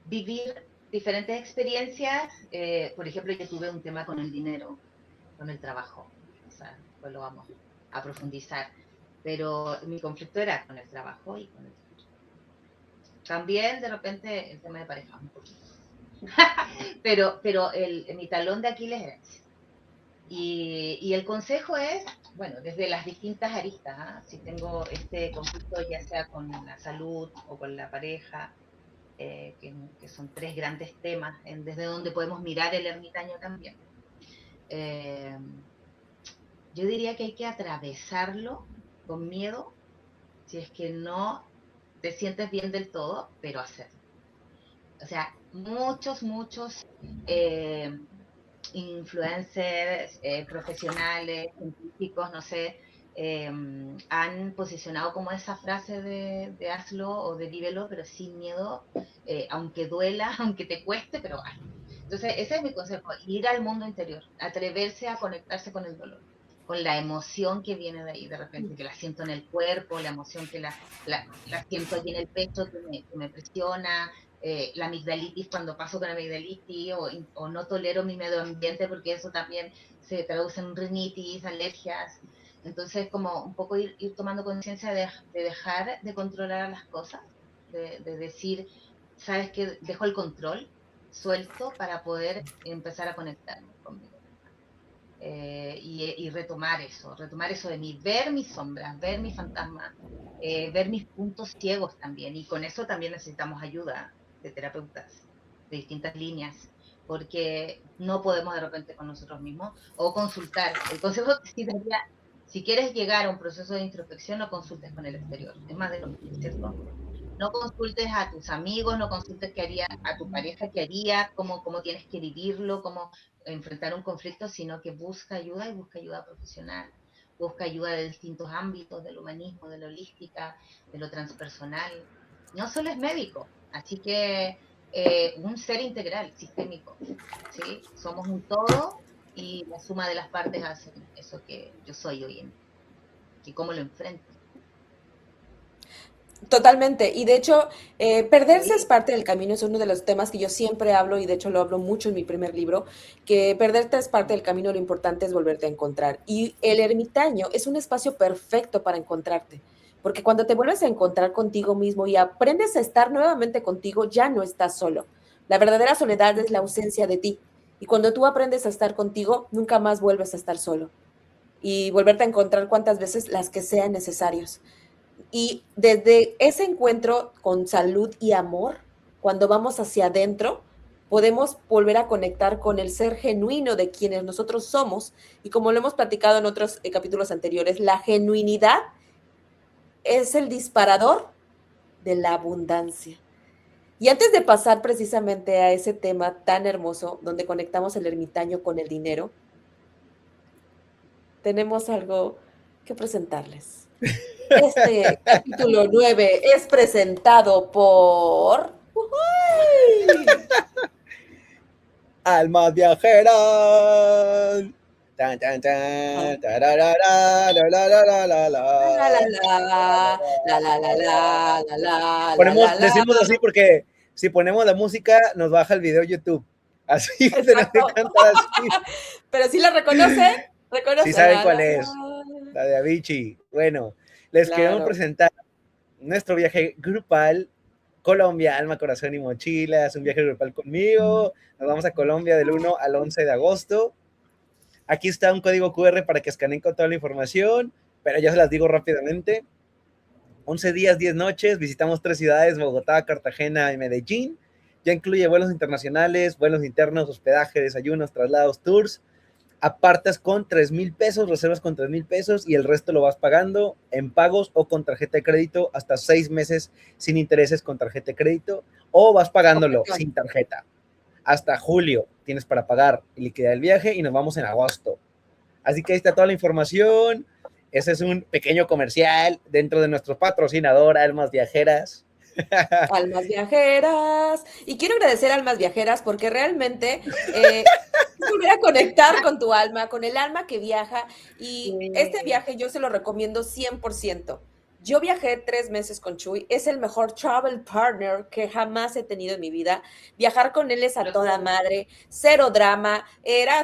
Vivir diferentes experiencias. Por ejemplo, yo tuve un tema con el dinero, con el trabajo. O sea, pues lo vamos a profundizar. Pero mi conflicto era con el trabajo y con el dinero. También de repente el tema de pareja, un poquito. pero mi talón de Aquiles era ese. Y el consejo es, bueno, desde las distintas aristas, ¿eh? Si tengo este conflicto ya sea con la salud o con la pareja, que son tres grandes temas, desde donde podemos mirar el ermitaño también. Eh, yo diría que hay que atravesarlo con miedo, si es que no te sientes bien del todo, pero hacerlo. O sea, muchos, muchos influencers, profesionales, científicos, no sé, han posicionado como esa frase de hazlo o de vívelo, pero sin miedo, aunque duela, aunque te cueste, pero hazlo. Entonces, ese es mi consejo, ir al mundo interior, atreverse a conectarse con el dolor, con la emoción que viene de ahí, de repente, que la siento en el cuerpo, la emoción que la siento allí en el pecho, que me presiona, la amigdalitis, cuando paso con amigdalitis, o no tolero mi medio ambiente, porque eso también se traduce en rinitis, alergias. Entonces, como un poco ir tomando conciencia de dejar de controlar las cosas, de decir, ¿sabes qué? Dejo el control, suelto para poder empezar a conectarme conmigo. Y retomar eso de mí, ver mis sombras, ver mis fantasmas, ver mis puntos ciegos también. Y con eso también necesitamos ayuda de terapeutas de distintas líneas, porque no podemos de repente con nosotros mismos o consultar. El consejo que sí daría, si quieres llegar a un proceso de introspección, no consultes con el exterior, es más de lo mismo, ¿cierto? No consultes a tus amigos, no consultes qué haría, a tu pareja qué haría, cómo tienes que vivirlo, cómo enfrentar un conflicto, sino que busca ayuda y busca ayuda profesional, busca ayuda de distintos ámbitos, del humanismo, de la holística, de lo transpersonal. No solo es médico, así que un ser integral, sistémico, ¿sí? Somos un todo y la suma de las partes hace eso que yo soy hoy en día. Y cómo lo enfrento. Totalmente, y de hecho, perderse es parte del camino, es uno de los temas que yo siempre hablo, y de hecho lo hablo mucho en mi primer libro, que perderte es parte del camino, lo importante es volverte a encontrar. Y el ermitaño es un espacio perfecto para encontrarte, porque cuando te vuelves a encontrar contigo mismo y aprendes a estar nuevamente contigo, ya no estás solo. La verdadera soledad es la ausencia de ti, y cuando tú aprendes a estar contigo, nunca más vuelves a estar solo, y volverte a encontrar cuantas veces las que sean necesarios. Y desde ese encuentro con salud y amor, cuando vamos hacia adentro, podemos volver a conectar con el ser genuino de quienes nosotros somos. Y como lo hemos platicado en otros capítulos anteriores, la genuinidad es el disparador de la abundancia. Y antes de pasar precisamente a ese tema tan hermoso, donde conectamos el ermitaño con el dinero, tenemos algo que presentarles. Este capítulo 9 es presentado por... ¡Uy! Almas viajeras. Tan, tan, tan, tararara, la, la, la, la, la, La, la, la. la, la, la, la, la, la, la, Ponemos, la. decimos así porque si ponemos la música nos baja el video YouTube. Así que tenemos que Exacto. cantar así. Pero si la reconocen, Sí saben la, cuál la, es. La de Avicii. Bueno, les queremos Claro. presentar nuestro viaje grupal Colombia, alma, corazón y mochila. Es un viaje grupal conmigo. Nos vamos a Colombia del 1 al 11 de agosto. Aquí está un código QR para que escaneen con toda la información, pero ya se las digo rápidamente. 11 días, 10 noches, visitamos 3 ciudades, Bogotá, Cartagena y Medellín. Ya incluye vuelos internacionales, vuelos internos, hospedaje, desayunos, traslados, tours. Apartas con 3,000 pesos, reservas con 3,000 pesos y el resto lo vas pagando en pagos o con tarjeta de crédito hasta 6 meses sin intereses con tarjeta de crédito, o vas pagándolo sin tarjeta. Hasta julio tienes para pagar y liquidar el viaje y nos vamos en agosto. Así que ahí está toda la información. Ese es un pequeño comercial dentro de nuestro patrocinador, Almas Viajeras. Almas Viajeras. Y quiero agradecer a Almas Viajeras porque realmente volver a conectar con tu alma, con el alma que viaja. Y este viaje yo se lo recomiendo 100%. Yo viajé 3 meses con Chuy, es el mejor travel partner que jamás he tenido en mi vida. Viajar con él es a toda madre, cero drama,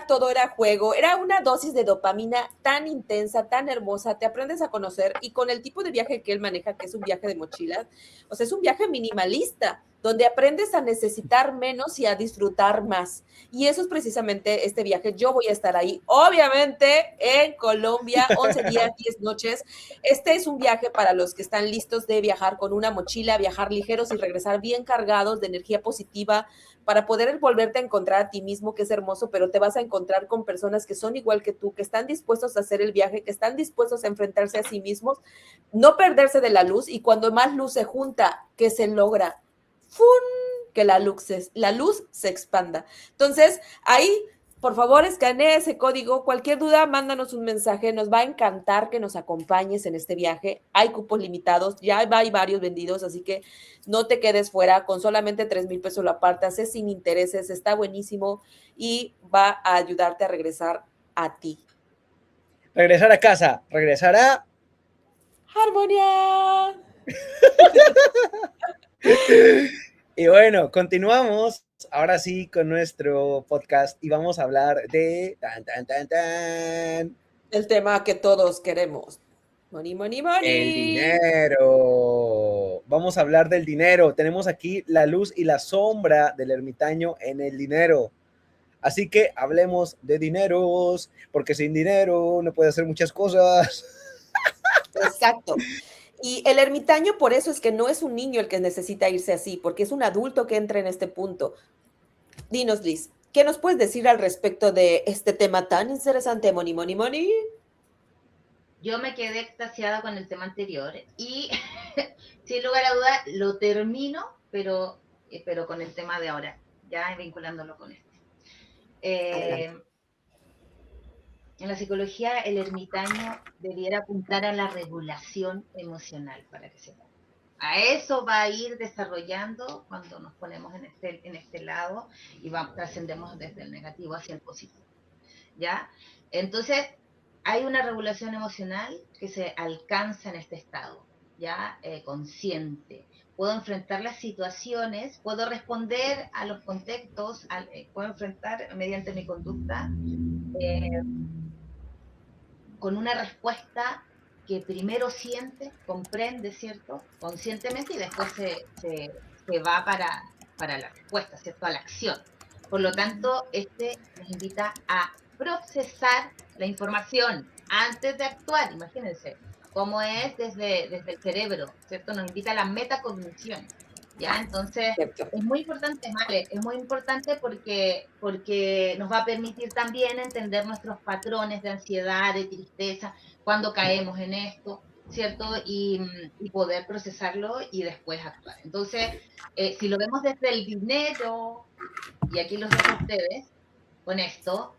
todo era juego, era una dosis de dopamina tan intensa, tan hermosa, te aprendes a conocer y con el tipo de viaje que él maneja, que es un viaje de mochilas, o sea, es un viaje minimalista, donde aprendes a necesitar menos y a disfrutar más. Y eso es precisamente este viaje. Yo voy a estar ahí, obviamente, en Colombia, 11 días, 10 noches. Este es un viaje para los que están listos de viajar con una mochila, viajar ligeros y regresar bien cargados de energía positiva para poder volverte a encontrar a ti mismo, que es hermoso, pero te vas a encontrar con personas que son igual que tú, que están dispuestos a hacer el viaje, que están dispuestos a enfrentarse a sí mismos, no perderse de la luz, y cuando más luz se junta, ¿qué se logra? ¡Fun! Que la luz se expanda. Entonces, ahí por favor, escanea ese código. Cualquier duda, mándanos un mensaje. Nos va a encantar que nos acompañes en este viaje. Hay cupos limitados, ya hay varios vendidos, así que no te quedes fuera. Con solamente 3,000 pesos lo apartas, es sin intereses, está buenísimo y va a ayudarte a regresar a ti. Regresar a casa, regresar a... ¡Armonía! Y bueno, continuamos ahora sí con nuestro podcast y vamos a hablar de... El tema que todos queremos. Money, money, money. El dinero. Vamos a hablar del dinero. Tenemos aquí la luz y la sombra del ermitaño en el dinero. Así que hablemos de dineros, porque sin dinero no puede hacer muchas cosas. Exacto. Y el ermitaño por eso es que no es un niño el que necesita irse así, porque es un adulto que entra en este punto. Dinos, Liz, ¿qué nos puedes decir al respecto de este tema tan interesante, money, money, money? Yo me quedé extasiada con el tema anterior y sin lugar a duda lo termino, pero con el tema de ahora, ya vinculándolo con este. En la psicología, el ermitaño debiera apuntar a la regulación emocional, para que sepan. A eso va a ir desarrollando cuando nos ponemos en este lado y trascendemos desde el negativo hacia el positivo. ¿Ya? Entonces, hay una regulación emocional que se alcanza en este estado, ¿ya? Consciente. Puedo enfrentar las situaciones, puedo responder a los contextos, puedo enfrentar mediante mi conducta con una respuesta que primero siente, comprende, ¿cierto? Conscientemente y después se va para la respuesta, ¿cierto? A la acción. Por lo tanto, nos invita a procesar la información antes de actuar. Imagínense cómo es desde el cerebro, ¿cierto? Nos invita a la metacognición. ¿Ya? Entonces, Cierto. es muy importante, Male, es muy importante porque nos va a permitir también entender nuestros patrones de ansiedad, de tristeza, cuando caemos en esto, ¿cierto? Y poder procesarlo y después actuar. Entonces, si lo vemos desde el dinero, y aquí los dejo a ustedes con esto,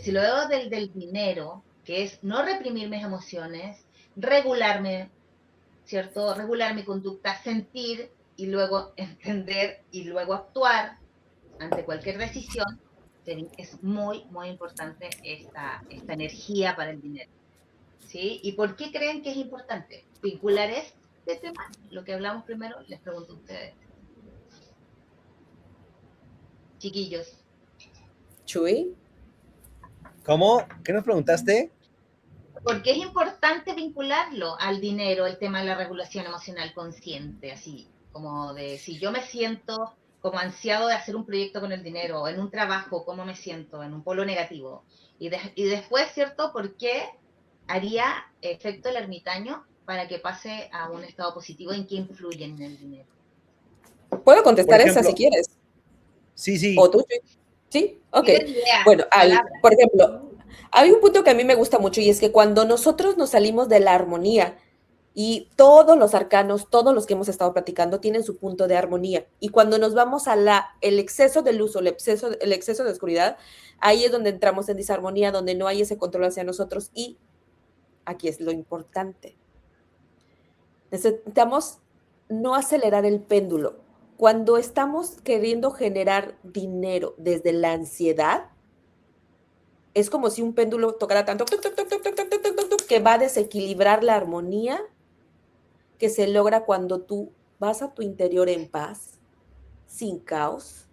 si lo veo del dinero, que es no reprimir mis emociones, regularme, ¿cierto? Regular mi conducta, sentir y luego entender y luego actuar ante cualquier decisión, es muy, muy importante esta energía para el dinero. ¿Sí? ¿Y por qué creen que es importante vincular este tema? Lo que hablamos primero, les pregunto a ustedes. Chiquillos. Chuy. ¿Cómo? ¿Qué nos preguntaste? Porque es importante vincularlo al dinero, el tema de la regulación emocional consciente, así como de si yo me siento como ansiado de hacer un proyecto con el dinero, en un trabajo, cómo me siento, en un polo negativo. Y después, ¿cierto? ¿Por qué haría efecto el ermitaño para que pase a un estado positivo? ¿En qué influye en el dinero? ¿Puedo contestar Por ejemplo, esa si quieres? Sí, sí. ¿O tú, Chuy? ¿Sí? Ok. Idea, Bueno, palabra. por ejemplo, hay un punto que a mí me gusta mucho y es que cuando nosotros nos salimos de la armonía, y todos los arcanos, todos los que hemos estado platicando, tienen su punto de armonía. Y cuando nos vamos a el exceso de luz o el exceso de oscuridad, ahí es donde entramos en disarmonía, donde no hay ese control hacia nosotros. Y aquí es lo importante. Necesitamos no acelerar el péndulo. Cuando estamos queriendo generar dinero desde la ansiedad, es como si un péndulo tocara tanto que va a desequilibrar la armonía que se logra cuando tú vas a tu interior en paz, sin caos,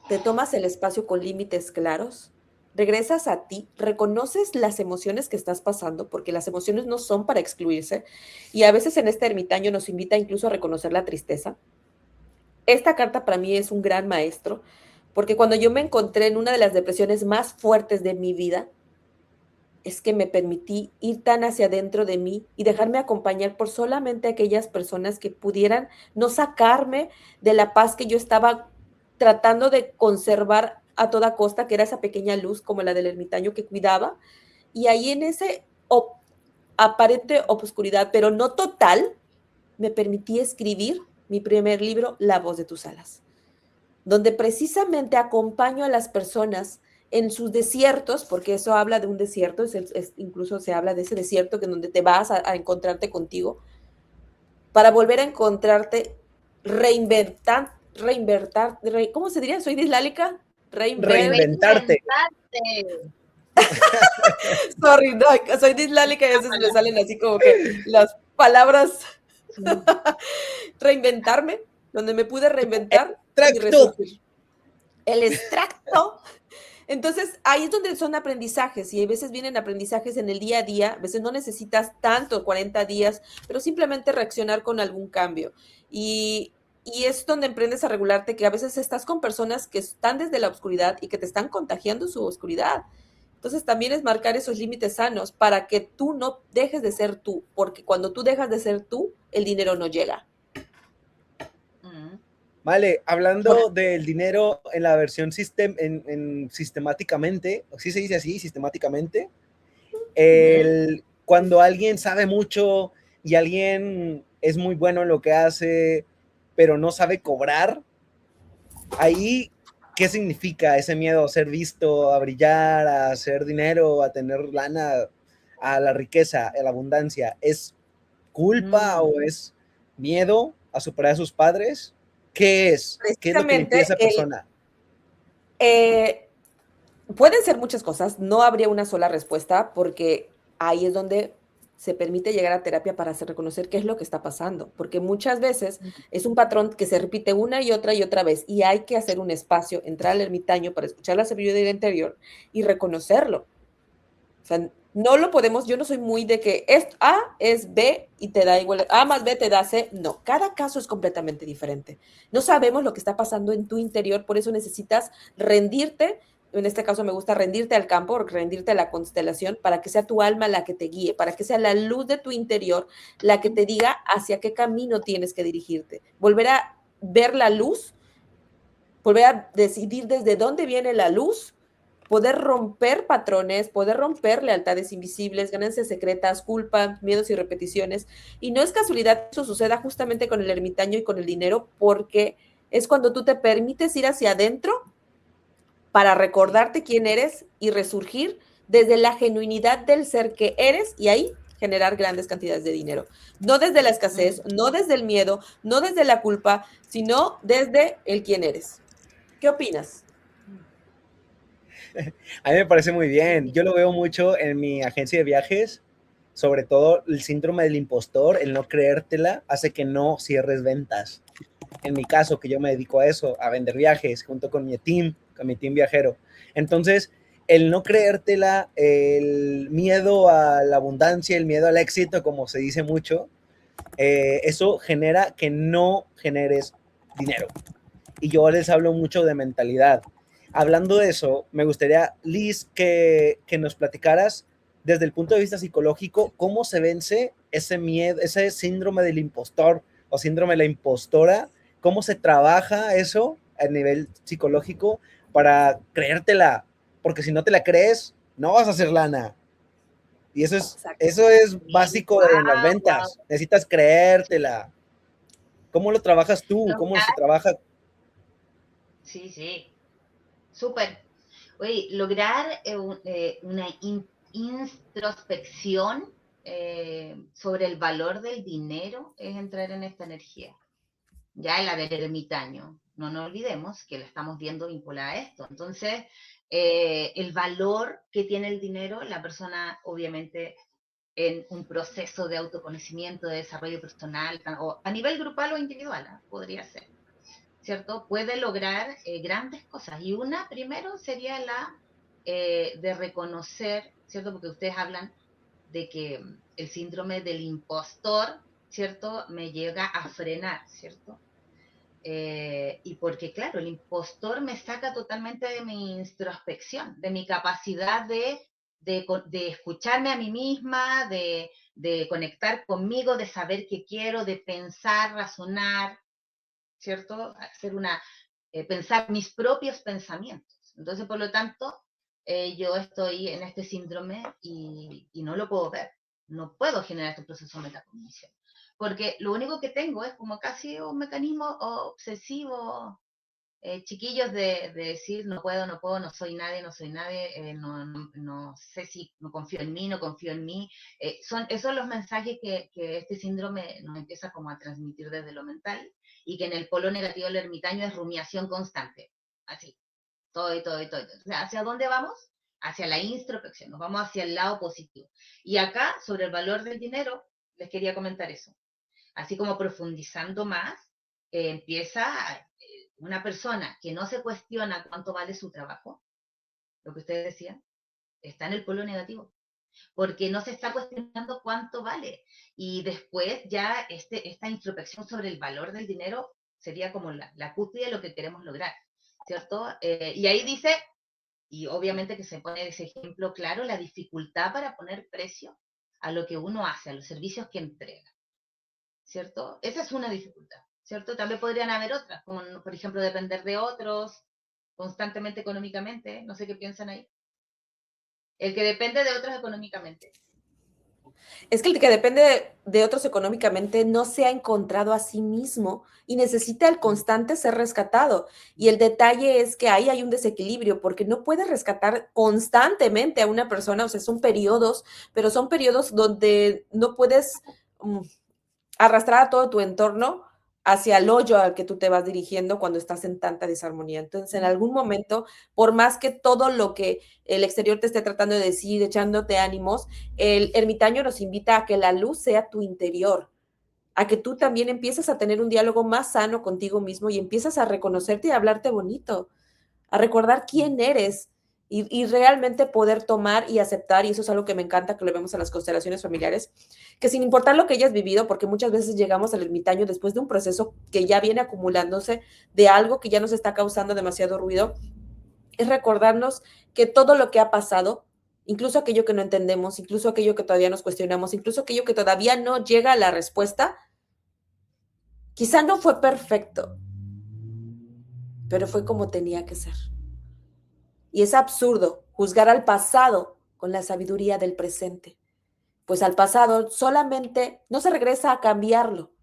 te tomas el espacio con límites claros, regresas a ti, reconoces las emociones que estás pasando, porque las emociones no son para excluirse, y a veces en este ermitaño nos invita incluso a reconocer la tristeza. Esta carta para mí es un gran maestro, porque cuando yo me encontré en una de las depresiones más fuertes de mi vida, es que me permití ir tan hacia adentro de mí y dejarme acompañar por solamente aquellas personas que pudieran no sacarme de la paz que yo estaba tratando de conservar a toda costa, que era esa pequeña luz como la del ermitaño que cuidaba. Y ahí en ese aparente obscuridad, pero no total, me permití escribir mi primer libro, La voz de tus alas, donde precisamente acompaño a las personas en sus desiertos, porque eso habla de un desierto, incluso se habla de ese desierto que en donde te vas a encontrarte contigo, para volver a encontrarte, ¿cómo se diría? ¿Soy dislálica? Reinventarte. Sorry, no, soy dislálica y a veces me salen así como que las palabras. Reinventarme, donde me pude reinventar y resurgir. El extracto. Entonces, ahí es donde son aprendizajes, y a veces vienen aprendizajes en el día a día, a veces no necesitas tanto, 40 días, pero simplemente reaccionar con algún cambio. Y es donde aprendes a regularte, que a veces estás con personas que están desde la oscuridad y que te están contagiando su oscuridad. Entonces, también es marcar esos límites sanos para que tú no dejes de ser tú, porque cuando tú dejas de ser tú, el dinero no llega. Vale, hablando del dinero en la versión sistemáticamente, ¿sí se dice así, sistemáticamente? Cuando alguien sabe mucho y alguien es muy bueno en lo que hace, pero no sabe cobrar, ahí, ¿qué significa ese miedo a ser visto, a brillar, a hacer dinero, a tener lana, a la riqueza, a la abundancia? ¿Es culpa o es miedo a superar a sus padres? ¿Qué es? ¿Qué es lo que le impide a esa persona? Pueden ser muchas cosas, no habría una sola respuesta, porque ahí es donde se permite llegar a terapia para hacer reconocer qué es lo que está pasando, porque muchas veces es un patrón que se repite una y otra vez, y hay que hacer un espacio, entrar al ermitaño para escuchar la sabiduría interior y reconocerlo. O sea, no lo podemos, yo no soy muy de que A es B y te da igual, A más B te da C. No, cada caso es completamente diferente. No sabemos lo que está pasando en tu interior, por eso necesitas rendirte. En este caso me gusta rendirte al campo, rendirte a la constelación, para que sea tu alma la que te guíe, para que sea la luz de tu interior la que te diga hacia qué camino tienes que dirigirte. Volver a ver la luz, volver a decidir desde dónde viene la luz, poder romper patrones, poder romper lealtades invisibles, ganancias secretas, culpa, miedos y repeticiones. Y no es casualidad que eso suceda justamente con el ermitaño y con el dinero, porque es cuando tú te permites ir hacia adentro para recordarte quién eres y resurgir desde la genuinidad del ser que eres, y ahí generar grandes cantidades de dinero. No desde la escasez, no desde el miedo, no desde la culpa, sino desde el quién eres. ¿Qué opinas? A mí me parece muy bien. Yo lo veo mucho en mi agencia de viajes, sobre todo el síndrome del impostor, el no creértela, hace que no cierres ventas. En mi caso, que yo me dedico a eso, a vender viajes, junto con mi team viajero. Entonces, el no creértela, el miedo a la abundancia, el miedo al éxito, como se dice mucho, eso genera que no generes dinero. Y yo les hablo mucho de mentalidad. Hablando de eso, me gustaría, Liz, que nos platicaras desde el punto de vista psicológico cómo se vence ese miedo, ese síndrome del impostor o síndrome de la impostora, cómo se trabaja eso a nivel psicológico para creértela, porque si no te la crees, no vas a hacer lana. Y eso es básico en las ventas. Necesitas creértela. ¿Cómo lo trabajas tú? ¿Cómo se trabaja? Sí, súper. Oye, lograr una introspección sobre el valor del dinero es entrar en esta energía. Ya la del ermitaño, no nos olvidemos que la estamos viendo vinculada a esto. Entonces, el valor que tiene el dinero, la persona obviamente en un proceso de autoconocimiento, de desarrollo personal, o a nivel grupal o individual, podría ser, ¿cierto? Puede lograr grandes cosas. Y una, primero, sería la de reconocer, ¿cierto? Porque ustedes hablan de que el síndrome del impostor, ¿cierto? Me llega a frenar, ¿cierto? Y porque, claro, el impostor me saca totalmente de mi introspección, de mi capacidad de escucharme a mí misma, de conectar conmigo, de saber qué quiero, de pensar, razonar, ¿cierto? Pensar mis propios pensamientos. Entonces, por lo tanto, yo estoy en este síndrome y no lo puedo ver. No puedo generar este proceso de metacognición. Porque lo único que tengo es como casi un mecanismo obsesivo chiquillos de decir no puedo, no soy nadie, no sé si no confío en mí, no confío en mí. Son esos los mensajes que este síndrome nos empieza como a transmitir desde lo mental, y que en el polo negativo del ermitaño es rumiación constante, así, todo y todo y todo. O sea, ¿hacia dónde vamos? Hacia la introspección, nos vamos hacia el lado positivo. Y acá, sobre el valor del dinero, les quería comentar eso. Así como profundizando más, empieza una persona que no se cuestiona cuánto vale su trabajo, lo que ustedes decían, está en el polo negativo, porque no se está cuestionando cuánto vale. Y después ya esta introspección sobre el valor del dinero sería como la cúspide de lo que queremos lograr, ¿cierto? Y ahí dice, y obviamente que se pone ese ejemplo claro, la dificultad para poner precio a lo que uno hace, a los servicios que entrega, ¿cierto? Esa es una dificultad, ¿cierto? También podrían haber otras, como por ejemplo depender de otros constantemente económicamente, no sé qué piensan ahí. El que depende de otros económicamente. Es que el que depende de otros económicamente no se ha encontrado a sí mismo y necesita el constante ser rescatado. Y el detalle es que ahí hay un desequilibrio porque no puedes rescatar constantemente a una persona, o sea, son periodos, pero son periodos donde no puedes arrastrar a todo tu entorno hacia el hoyo al que tú te vas dirigiendo cuando estás en tanta desarmonía. Entonces, en algún momento, por más que todo lo que el exterior te esté tratando de decir, echándote ánimos, el ermitaño nos invita a que la luz sea tu interior, a que tú también empieces a tener un diálogo más sano contigo mismo y empiezas a reconocerte y a hablarte bonito, a recordar quién eres y realmente poder tomar y aceptar, y eso es algo que me encanta que lo vemos en las constelaciones familiares, que sin importar lo que hayas vivido, porque muchas veces llegamos al ermitaño después de un proceso que ya viene acumulándose, de algo que ya nos está causando demasiado ruido, es recordarnos que todo lo que ha pasado, incluso aquello que no entendemos, incluso aquello que todavía nos cuestionamos, incluso aquello que todavía no llega a la respuesta, quizá no fue perfecto, pero fue como tenía que ser. Y es absurdo juzgar al pasado con la sabiduría del presente, pues al pasado solamente no se regresa a cambiarlo,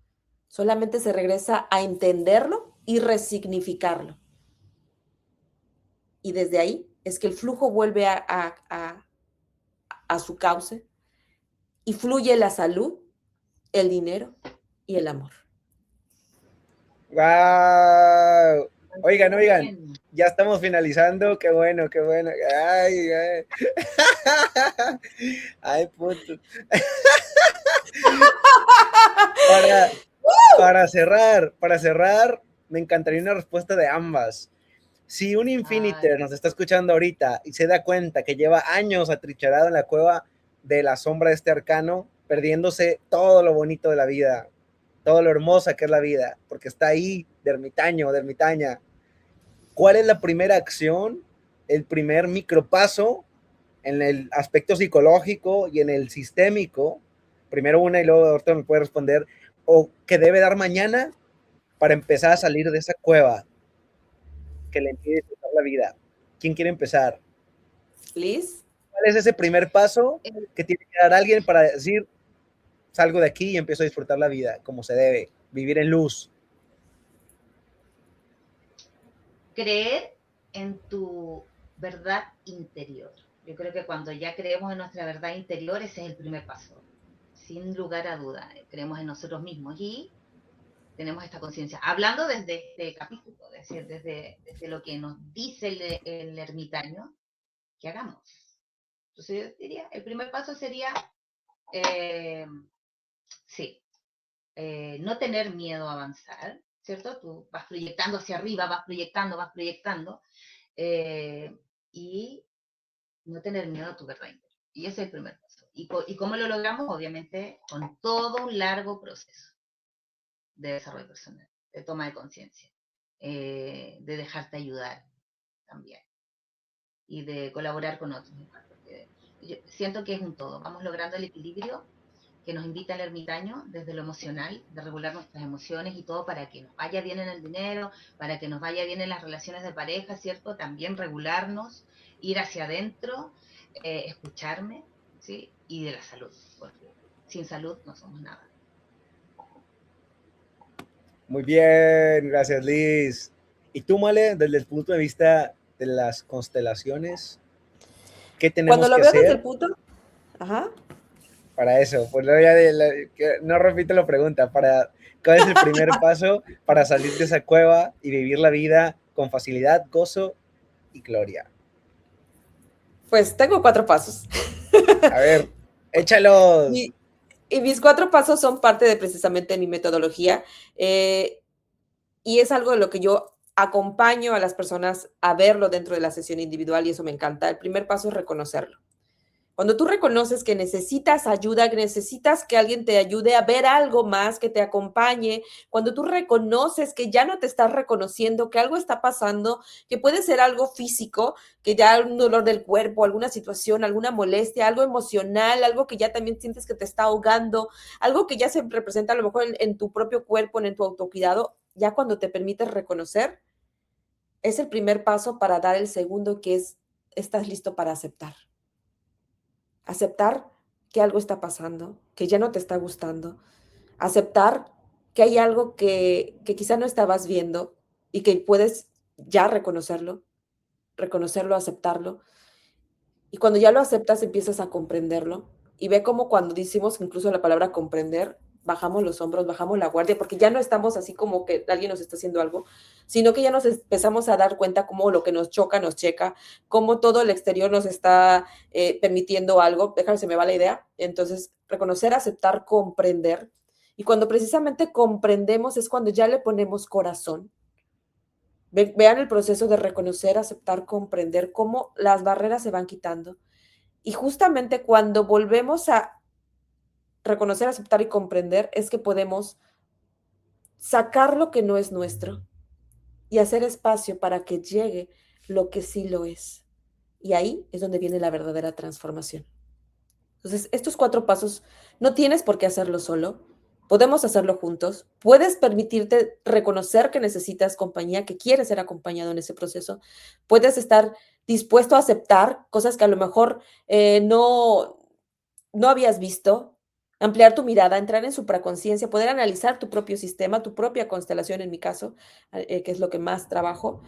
solamente se regresa a entenderlo y resignificarlo. Y desde ahí es que el flujo vuelve a su cauce y fluye la salud, el dinero y el amor. ¡Wow! Oigan, oigan, Bien. ya estamos finalizando. Qué bueno, qué bueno. Ay, ay. Ay, puto. Para, para cerrar, me encantaría una respuesta de ambas. Si un Ay, Infiniter nos está escuchando ahorita y se da cuenta que lleva años atrincherado en la cueva de la sombra de este arcano, perdiéndose todo lo bonito de la vida, todo lo hermosa que es la vida, porque está ahí de ermitaño, de ermitaña, ¿cuál es la primera acción, el primer micropaso en el aspecto psicológico y en el sistémico? Primero una y luego ahorita me puede responder, o que debe dar mañana para empezar a salir de esa cueva que le impide disfrutar la vida. ¿Quién quiere empezar? Liz. ¿Cuál es ese primer paso el que tiene que dar alguien para decir, salgo de aquí y empiezo a disfrutar la vida como se debe, vivir en luz? creer en tu verdad interior. Yo creo que cuando ya creemos en nuestra verdad interior, ese es el primer paso. Sin lugar a duda, creemos en nosotros mismos y tenemos esta conciencia. Hablando desde este capítulo, es decir, desde lo que nos dice el ermitaño, que hagamos. Entonces yo diría, el primer paso sería, eh, sí, no tener miedo a avanzar, ¿cierto? Tú vas proyectando hacia arriba, vas proyectando, eh, y no tener miedo a tu verdad interior. Y ese es el primer paso. ¿Y cómo lo logramos? Obviamente con todo un largo proceso de desarrollo personal, de toma de conciencia, de dejarte ayudar también y de colaborar con otros. Porque yo siento que es un todo. Vamos logrando el equilibrio que nos invita el ermitaño desde lo emocional, de regular nuestras emociones y todo para que nos vaya bien en el dinero, para que nos vaya bien en las relaciones de pareja, ¿cierto? También regularnos, ir hacia adentro, escucharme, ¿sí? Y de la salud, porque sin salud no somos nada. Muy bien, gracias Liz. Y tú, Male, desde el punto de vista de las constelaciones, ¿qué Cuando tenemos lo que veo desde el hacer punto, ajá, para eso? Pues no, no repito la pregunta, ¿cuál es el primer paso para salir de esa cueva y vivir la vida con facilidad, gozo y gloria? pues tengo 4 pasos. A ver, échalos. Y mis 4 pasos son parte de precisamente mi metodología, y es algo de lo que yo acompaño a las personas a verlo dentro de la sesión individual y eso me encanta. El primer paso es reconocerlo. Cuando tú reconoces que necesitas ayuda, que necesitas que alguien te ayude a ver algo más, que te acompañe, cuando tú reconoces que ya no te estás reconociendo, que algo está pasando, que puede ser algo físico, que ya un dolor del cuerpo, alguna situación, alguna molestia, algo emocional, algo que ya también sientes que te está ahogando, algo que ya se representa a lo mejor en tu propio cuerpo, en tu autocuidado, ya cuando te permites reconocer, es el primer paso para dar el segundo, que es, estás listo para aceptar. Aceptar que algo está pasando, que ya no te está gustando. Aceptar que hay algo que quizá no estabas viendo y que puedes ya reconocerlo, aceptarlo. Y cuando ya lo aceptas, empiezas a comprenderlo. Y ve cómo cuando decimos incluso la palabra comprender, bajamos los hombros, bajamos la guardia, porque ya no estamos así como que alguien nos está haciendo algo, sino que ya nos empezamos a dar cuenta cómo lo que nos choca, nos checa, cómo todo el exterior nos está permitiendo algo. Déjame, se me va la idea. Entonces, reconocer, aceptar, comprender. Y cuando precisamente comprendemos es cuando ya le ponemos corazón. Vean el proceso de reconocer, aceptar, comprender, cómo las barreras se van quitando. Y justamente cuando volvemos a reconocer, aceptar y comprender, es que podemos sacar lo que no es nuestro y hacer espacio para que llegue lo que sí lo es. Y ahí es donde viene la verdadera transformación. Entonces, estos 4 pasos no tienes por qué hacerlo solo. Podemos hacerlo juntos. Puedes permitirte reconocer que necesitas compañía, que quieres ser acompañado en ese proceso. Puedes estar dispuesto a aceptar cosas que a lo mejor no habías visto, ampliar tu mirada, entrar en supraconciencia, poder analizar tu propio sistema, tu propia constelación en mi caso, que es lo que más trabajo,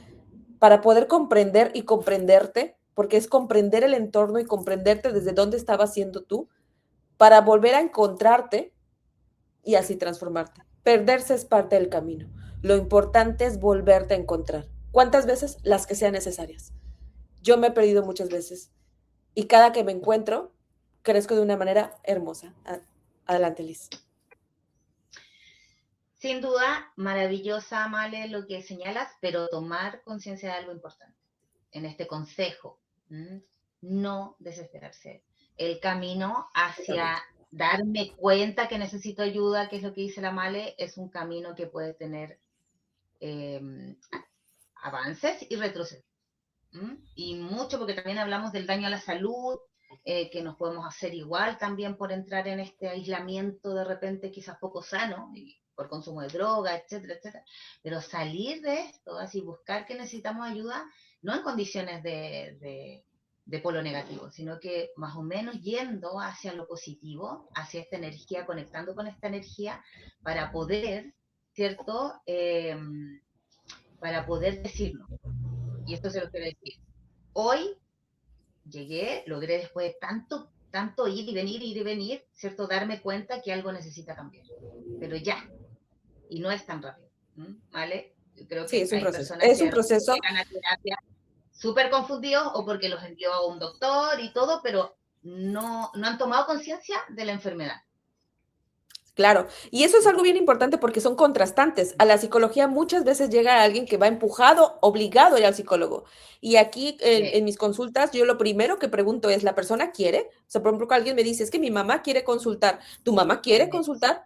para poder comprender y comprenderte, porque es comprender el entorno y comprenderte desde dónde estabas siendo tú, para volver a encontrarte y así transformarte. Perderse es parte del camino. Lo importante es volverte a encontrar. ¿Cuántas veces? Las que sean necesarias. Yo me he perdido muchas veces y cada que me encuentro, crezco de una manera hermosa. Adelante, Liz. Sin duda, maravillosa, Male, lo que señalas, pero tomar conciencia de algo importante en este consejo. No desesperarse. El camino hacia darme cuenta que necesito ayuda, que es lo que dice la Male, es un camino que puede tener avances y retrocesos. Y mucho, porque también hablamos del daño a la salud, que nos podemos hacer igual también por entrar en este aislamiento de repente quizás poco sano, y por consumo de droga, etcétera, etcétera. Pero salir de esto, así buscar que necesitamos ayuda, no en condiciones de polo negativo, sino que más o menos yendo hacia lo positivo, hacia esta energía, conectando con esta energía, para poder, ¿cierto? Para poder decirlo. Y esto se lo quiero decir. Hoy llegué, logré después de tanto ir y venir, ¿cierto? Darme cuenta que algo necesita cambiar. Pero ya, y no es tan rápido, ¿vale? Yo creo que Sí, es un hay proceso. personas Es que un proceso. llegan a terapia súper confundidos o porque los envió a un doctor y todo, pero no han tomado conciencia de la enfermedad. Claro, y eso es algo bien importante porque son contrastantes. A la psicología muchas veces llega alguien que va empujado, obligado a ir al psicólogo. Y aquí en mis consultas, yo lo primero que pregunto es, ¿la persona quiere? O sea, por ejemplo, alguien me dice, es que mi mamá quiere consultar. ¿Tu mamá quiere consultar?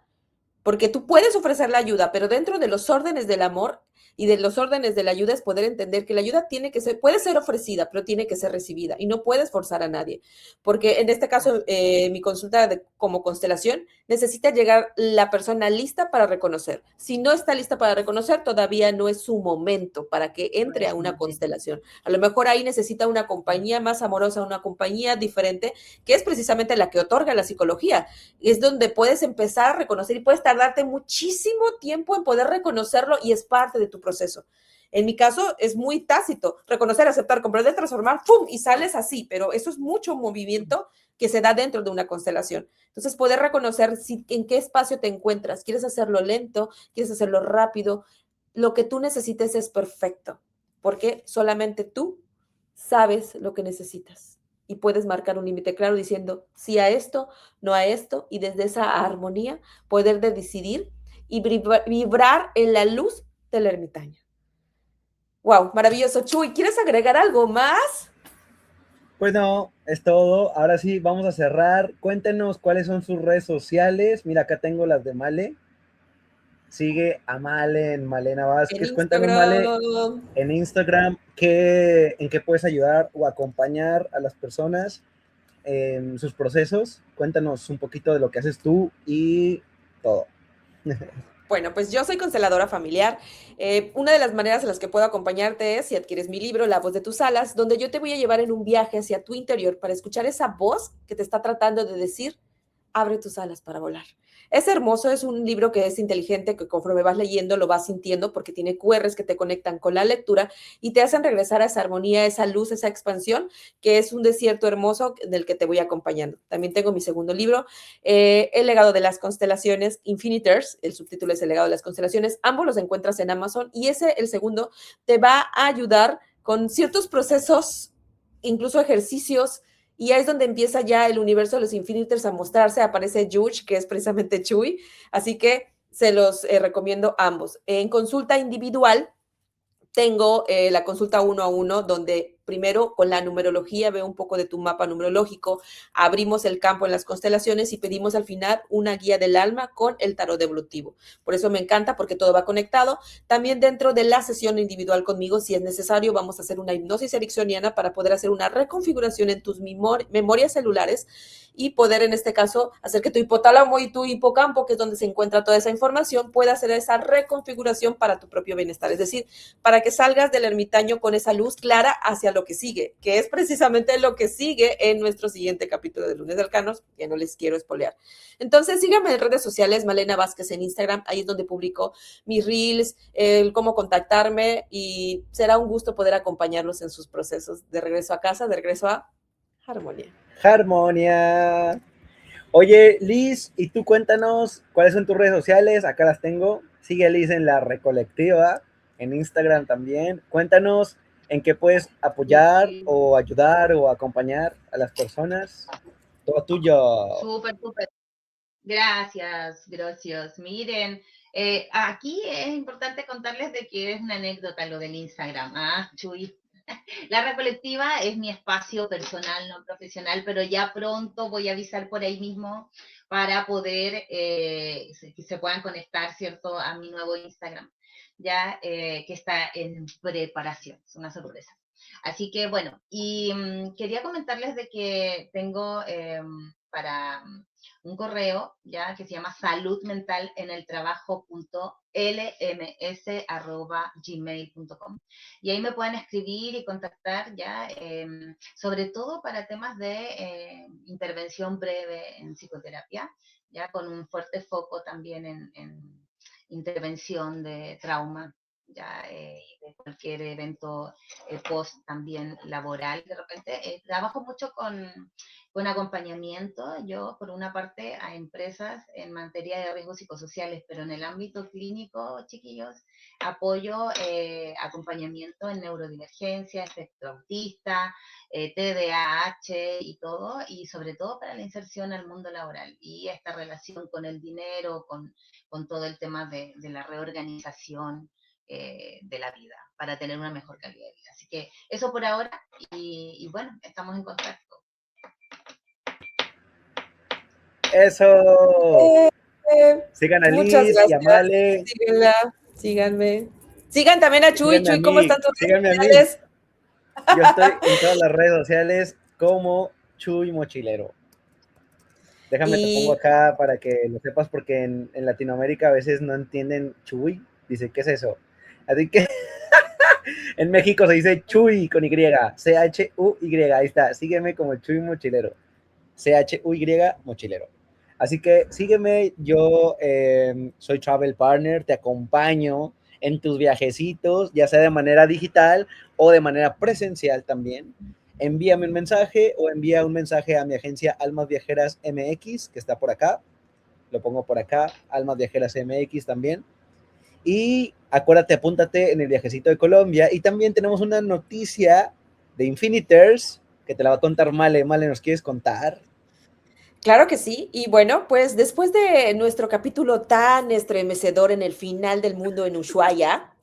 Porque tú puedes ofrecer la ayuda, pero dentro de los órdenes del amor y de los órdenes de la ayuda es poder entender que la ayuda tiene que ser, puede ser ofrecida, pero tiene que ser recibida y no puedes forzar a nadie. Porque en este caso, mi consulta como constelación necesita llegar la persona lista para reconocer. Si no está lista para reconocer, todavía no es su momento para que entre a una constelación. A lo mejor ahí necesita una compañía más amorosa, una compañía diferente, que es precisamente la que otorga la psicología. Es donde puedes empezar a reconocer y puedes tardarte muchísimo tiempo en poder reconocerlo y es parte de tu proceso. En mi caso es muy tácito, reconocer, aceptar, comprender, transformar, ¡pum! Y sales así, pero eso es mucho movimiento que se da dentro de una constelación. Entonces, poder reconocer en qué espacio te encuentras. ¿Quieres hacerlo lento? ¿Quieres hacerlo rápido? Lo que tú necesites es perfecto, porque solamente tú sabes lo que necesitas y puedes marcar un límite claro diciendo sí a esto, no a esto, y desde esa armonía poder decidir y vibrar en la luz del ermitaño. Wow, maravilloso. Chuy, ¿quieres agregar algo más? Pues no, es todo. Ahora sí, vamos a cerrar. Cuéntenos cuáles son sus redes sociales. Mira, acá tengo las de Male. Sigue a Male en Malena En Vázquez. Cuéntanos, Male, Instagram. en Instagram, en qué puedes ayudar o acompañar a las personas en sus procesos. Cuéntanos un poquito de lo que haces tú y todo. Bueno, pues yo soy consteladora familiar. Una de las maneras en las que puedo acompañarte es si adquieres mi libro, La voz de tus alas, donde yo te voy a llevar en un viaje hacia tu interior para escuchar esa voz que te está tratando de decir, abre tus alas para volar. Es hermoso, es un libro que es inteligente, que conforme vas leyendo lo vas sintiendo porque tiene QRs que te conectan con la lectura y te hacen regresar a esa armonía, esa luz, esa expansión, que es un desierto hermoso del que te voy acompañando. También tengo mi segundo libro, El legado de las constelaciones, Infiniters, el subtítulo es El legado de las constelaciones, ambos los encuentras en Amazon y el segundo, te va a ayudar con ciertos procesos, incluso ejercicios, y ahí es donde empieza ya el universo de los Infiniters a mostrarse. Aparece Yuch, que es precisamente Chuy. Así que se los recomiendo ambos. En consulta individual, tengo la consulta 1 a 1, donde primero con la numerología veo un poco de tu mapa numerológico, abrimos el campo en las constelaciones y pedimos al final una guía del alma con el tarot evolutivo. Por eso me encanta, porque todo va conectado. También dentro de la sesión individual conmigo, si es necesario, vamos a hacer una hipnosis ericksoniana para poder hacer una reconfiguración en tus memorias celulares y poder, en este caso, hacer que tu hipotálamo y tu hipocampo, que es donde se encuentra toda esa información, pueda hacer esa reconfiguración para tu propio bienestar. Es decir, para que salgas del ermitaño con esa luz clara hacia lo que sigue, que es precisamente lo que sigue en nuestro siguiente capítulo de Lunes de Arcanos, que no les quiero espolear. Entonces, síganme en redes sociales, Malena Vázquez en Instagram, ahí es donde publico mis reels, cómo contactarme, y será un gusto poder acompañarlos en sus procesos de regreso a casa, de regreso a Armonía. Harmonia. Oye, Liz, y tú cuéntanos cuáles son tus redes sociales. Acá las tengo. Sigue a Liz en La Recolectiva, en Instagram también. Cuéntanos en qué puedes apoyar o ayudar o acompañar a las personas. Todo tuyo. Súper, súper. Gracias, gracias. Miren, aquí es importante contarles de que es una anécdota lo del Instagram. Ah, Chuy. La Recolectiva es mi espacio personal, no profesional, pero ya pronto voy a avisar por ahí mismo para poder que se puedan conectar, ¿cierto?, a mi nuevo Instagram, ya que está en preparación, es una sorpresa. Así que bueno, y quería comentarles de que tengo para un correo ya que se llama saludmental.lms@gmail.com, y ahí me pueden escribir y contactar ya, sobre todo para temas de intervención breve en psicoterapia, ya con un fuerte foco también en intervención de trauma, ya de cualquier evento post también laboral. De repente trabajo mucho con acompañamiento, yo por una parte a empresas en materia de riesgos psicosociales, pero en el ámbito clínico, chiquillos, apoyo acompañamiento en neurodivergencia, espectro autista, TDAH y todo, y sobre todo para la inserción al mundo laboral y esta relación con el dinero, con todo el tema de la reorganización de la vida para tener una mejor calidad de vida. Así que eso por ahora, y bueno, estamos en contacto. Eso. Sigan a Muchas Liz y a gracias. Male. Síguenla, síganme. Sigan también a Chuy. Síganme a Chuy, ¿cómo mí. están tus redes Síganme a mí. sociales? Yo estoy en todas las redes sociales como Chuy Mochilero. Déjame te pongo acá para que lo sepas, porque en Latinoamérica a veces no entienden Chuy. Dice, ¿qué es eso? Así que en México se dice Chuy con Y, C-H-U-Y. Ahí está, sígueme como Chuy Mochilero. C-H-U-Y Mochilero. Así que sígueme, yo soy Travel Partner, te acompaño en tus viajecitos, ya sea de manera digital o de manera presencial también. Envíame un mensaje o envía un mensaje a mi agencia Almas Viajeras MX, que está por acá. Lo pongo por acá, Almas Viajeras MX también. Y acuérdate, apúntate en el viajecito de Colombia. Y también tenemos una noticia de Infiniters que te la va a contar Male. Male, ¿nos quieres contar? Claro que sí. Y bueno, pues después de nuestro capítulo tan estremecedor en el final del mundo en Ushuaia,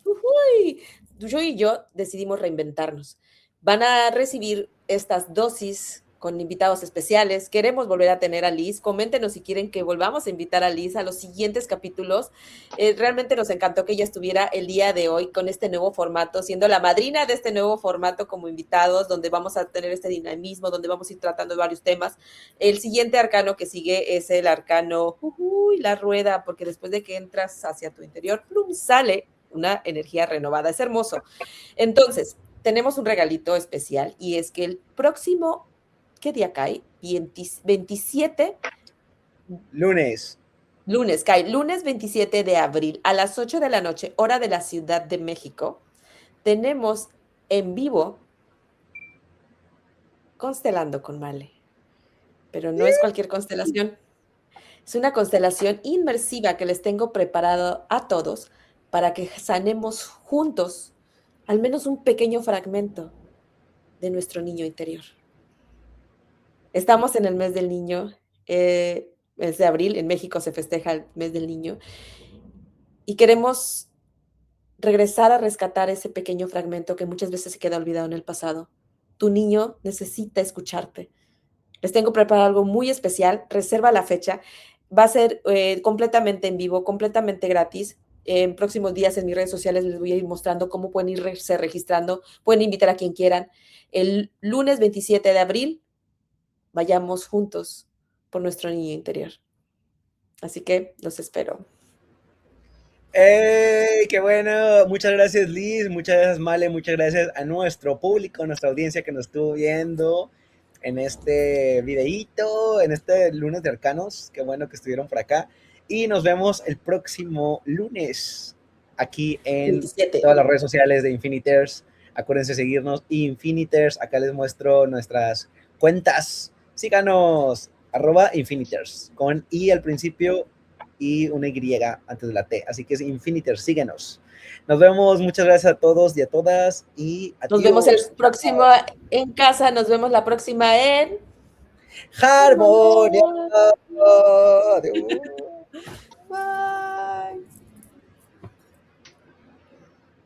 yo y yo decidimos reinventarnos. Van a recibir estas dosis con invitados especiales. Queremos volver a tener a Liz. Coméntenos si quieren que volvamos a invitar a Liz a los siguientes capítulos. Realmente nos encantó que ella estuviera el día de hoy con este nuevo formato, siendo la madrina de este nuevo formato como invitados, donde vamos a tener este dinamismo, donde vamos a ir tratando varios temas. El siguiente arcano que sigue es el arcano, la rueda, porque después de que entras hacia tu interior, plum, sale una energía renovada. Es hermoso. Entonces, tenemos un regalito especial y es que el próximo, ¿qué día cae? 27. Lunes. Cae lunes 27 de abril a las 8 de la noche, hora de la Ciudad de México. Tenemos en vivo Constelando con Male. Pero no es cualquier constelación. Es una constelación inmersiva que les tengo preparado a todos para que sanemos juntos al menos un pequeño fragmento de nuestro niño interior. Estamos en el mes del niño, mes de abril, en México se festeja el mes del niño, y queremos regresar a rescatar ese pequeño fragmento que muchas veces se queda olvidado en el pasado. Tu niño necesita escucharte. Les tengo preparado algo muy especial, reserva la fecha, va a ser completamente en vivo, completamente gratis. En próximos días en mis redes sociales les voy a ir mostrando cómo pueden irse registrando, pueden invitar a quien quieran. El lunes 27 de abril, vayamos juntos por nuestro niño interior. Así que los espero. ¡Ey! ¡Qué bueno! Muchas gracias, Liz. Muchas gracias, Male. Muchas gracias a nuestro público, a nuestra audiencia que nos estuvo viendo en este videíto, en este lunes de Arcanos. Qué bueno que estuvieron por acá. Y nos vemos el próximo lunes aquí en 27. todas las redes sociales de Infiniters. Acuérdense de seguirnos, Infiniters. Acá les muestro nuestras cuentas. Síganos, @Infiniters, con I al principio y una Y antes de la T. Así que es Infiniters, síguenos. Nos vemos, muchas gracias a todos y a todas. Y adiós. Nos vemos el próximo en casa, nos vemos la próxima en Harmonia. Adiós. Bye.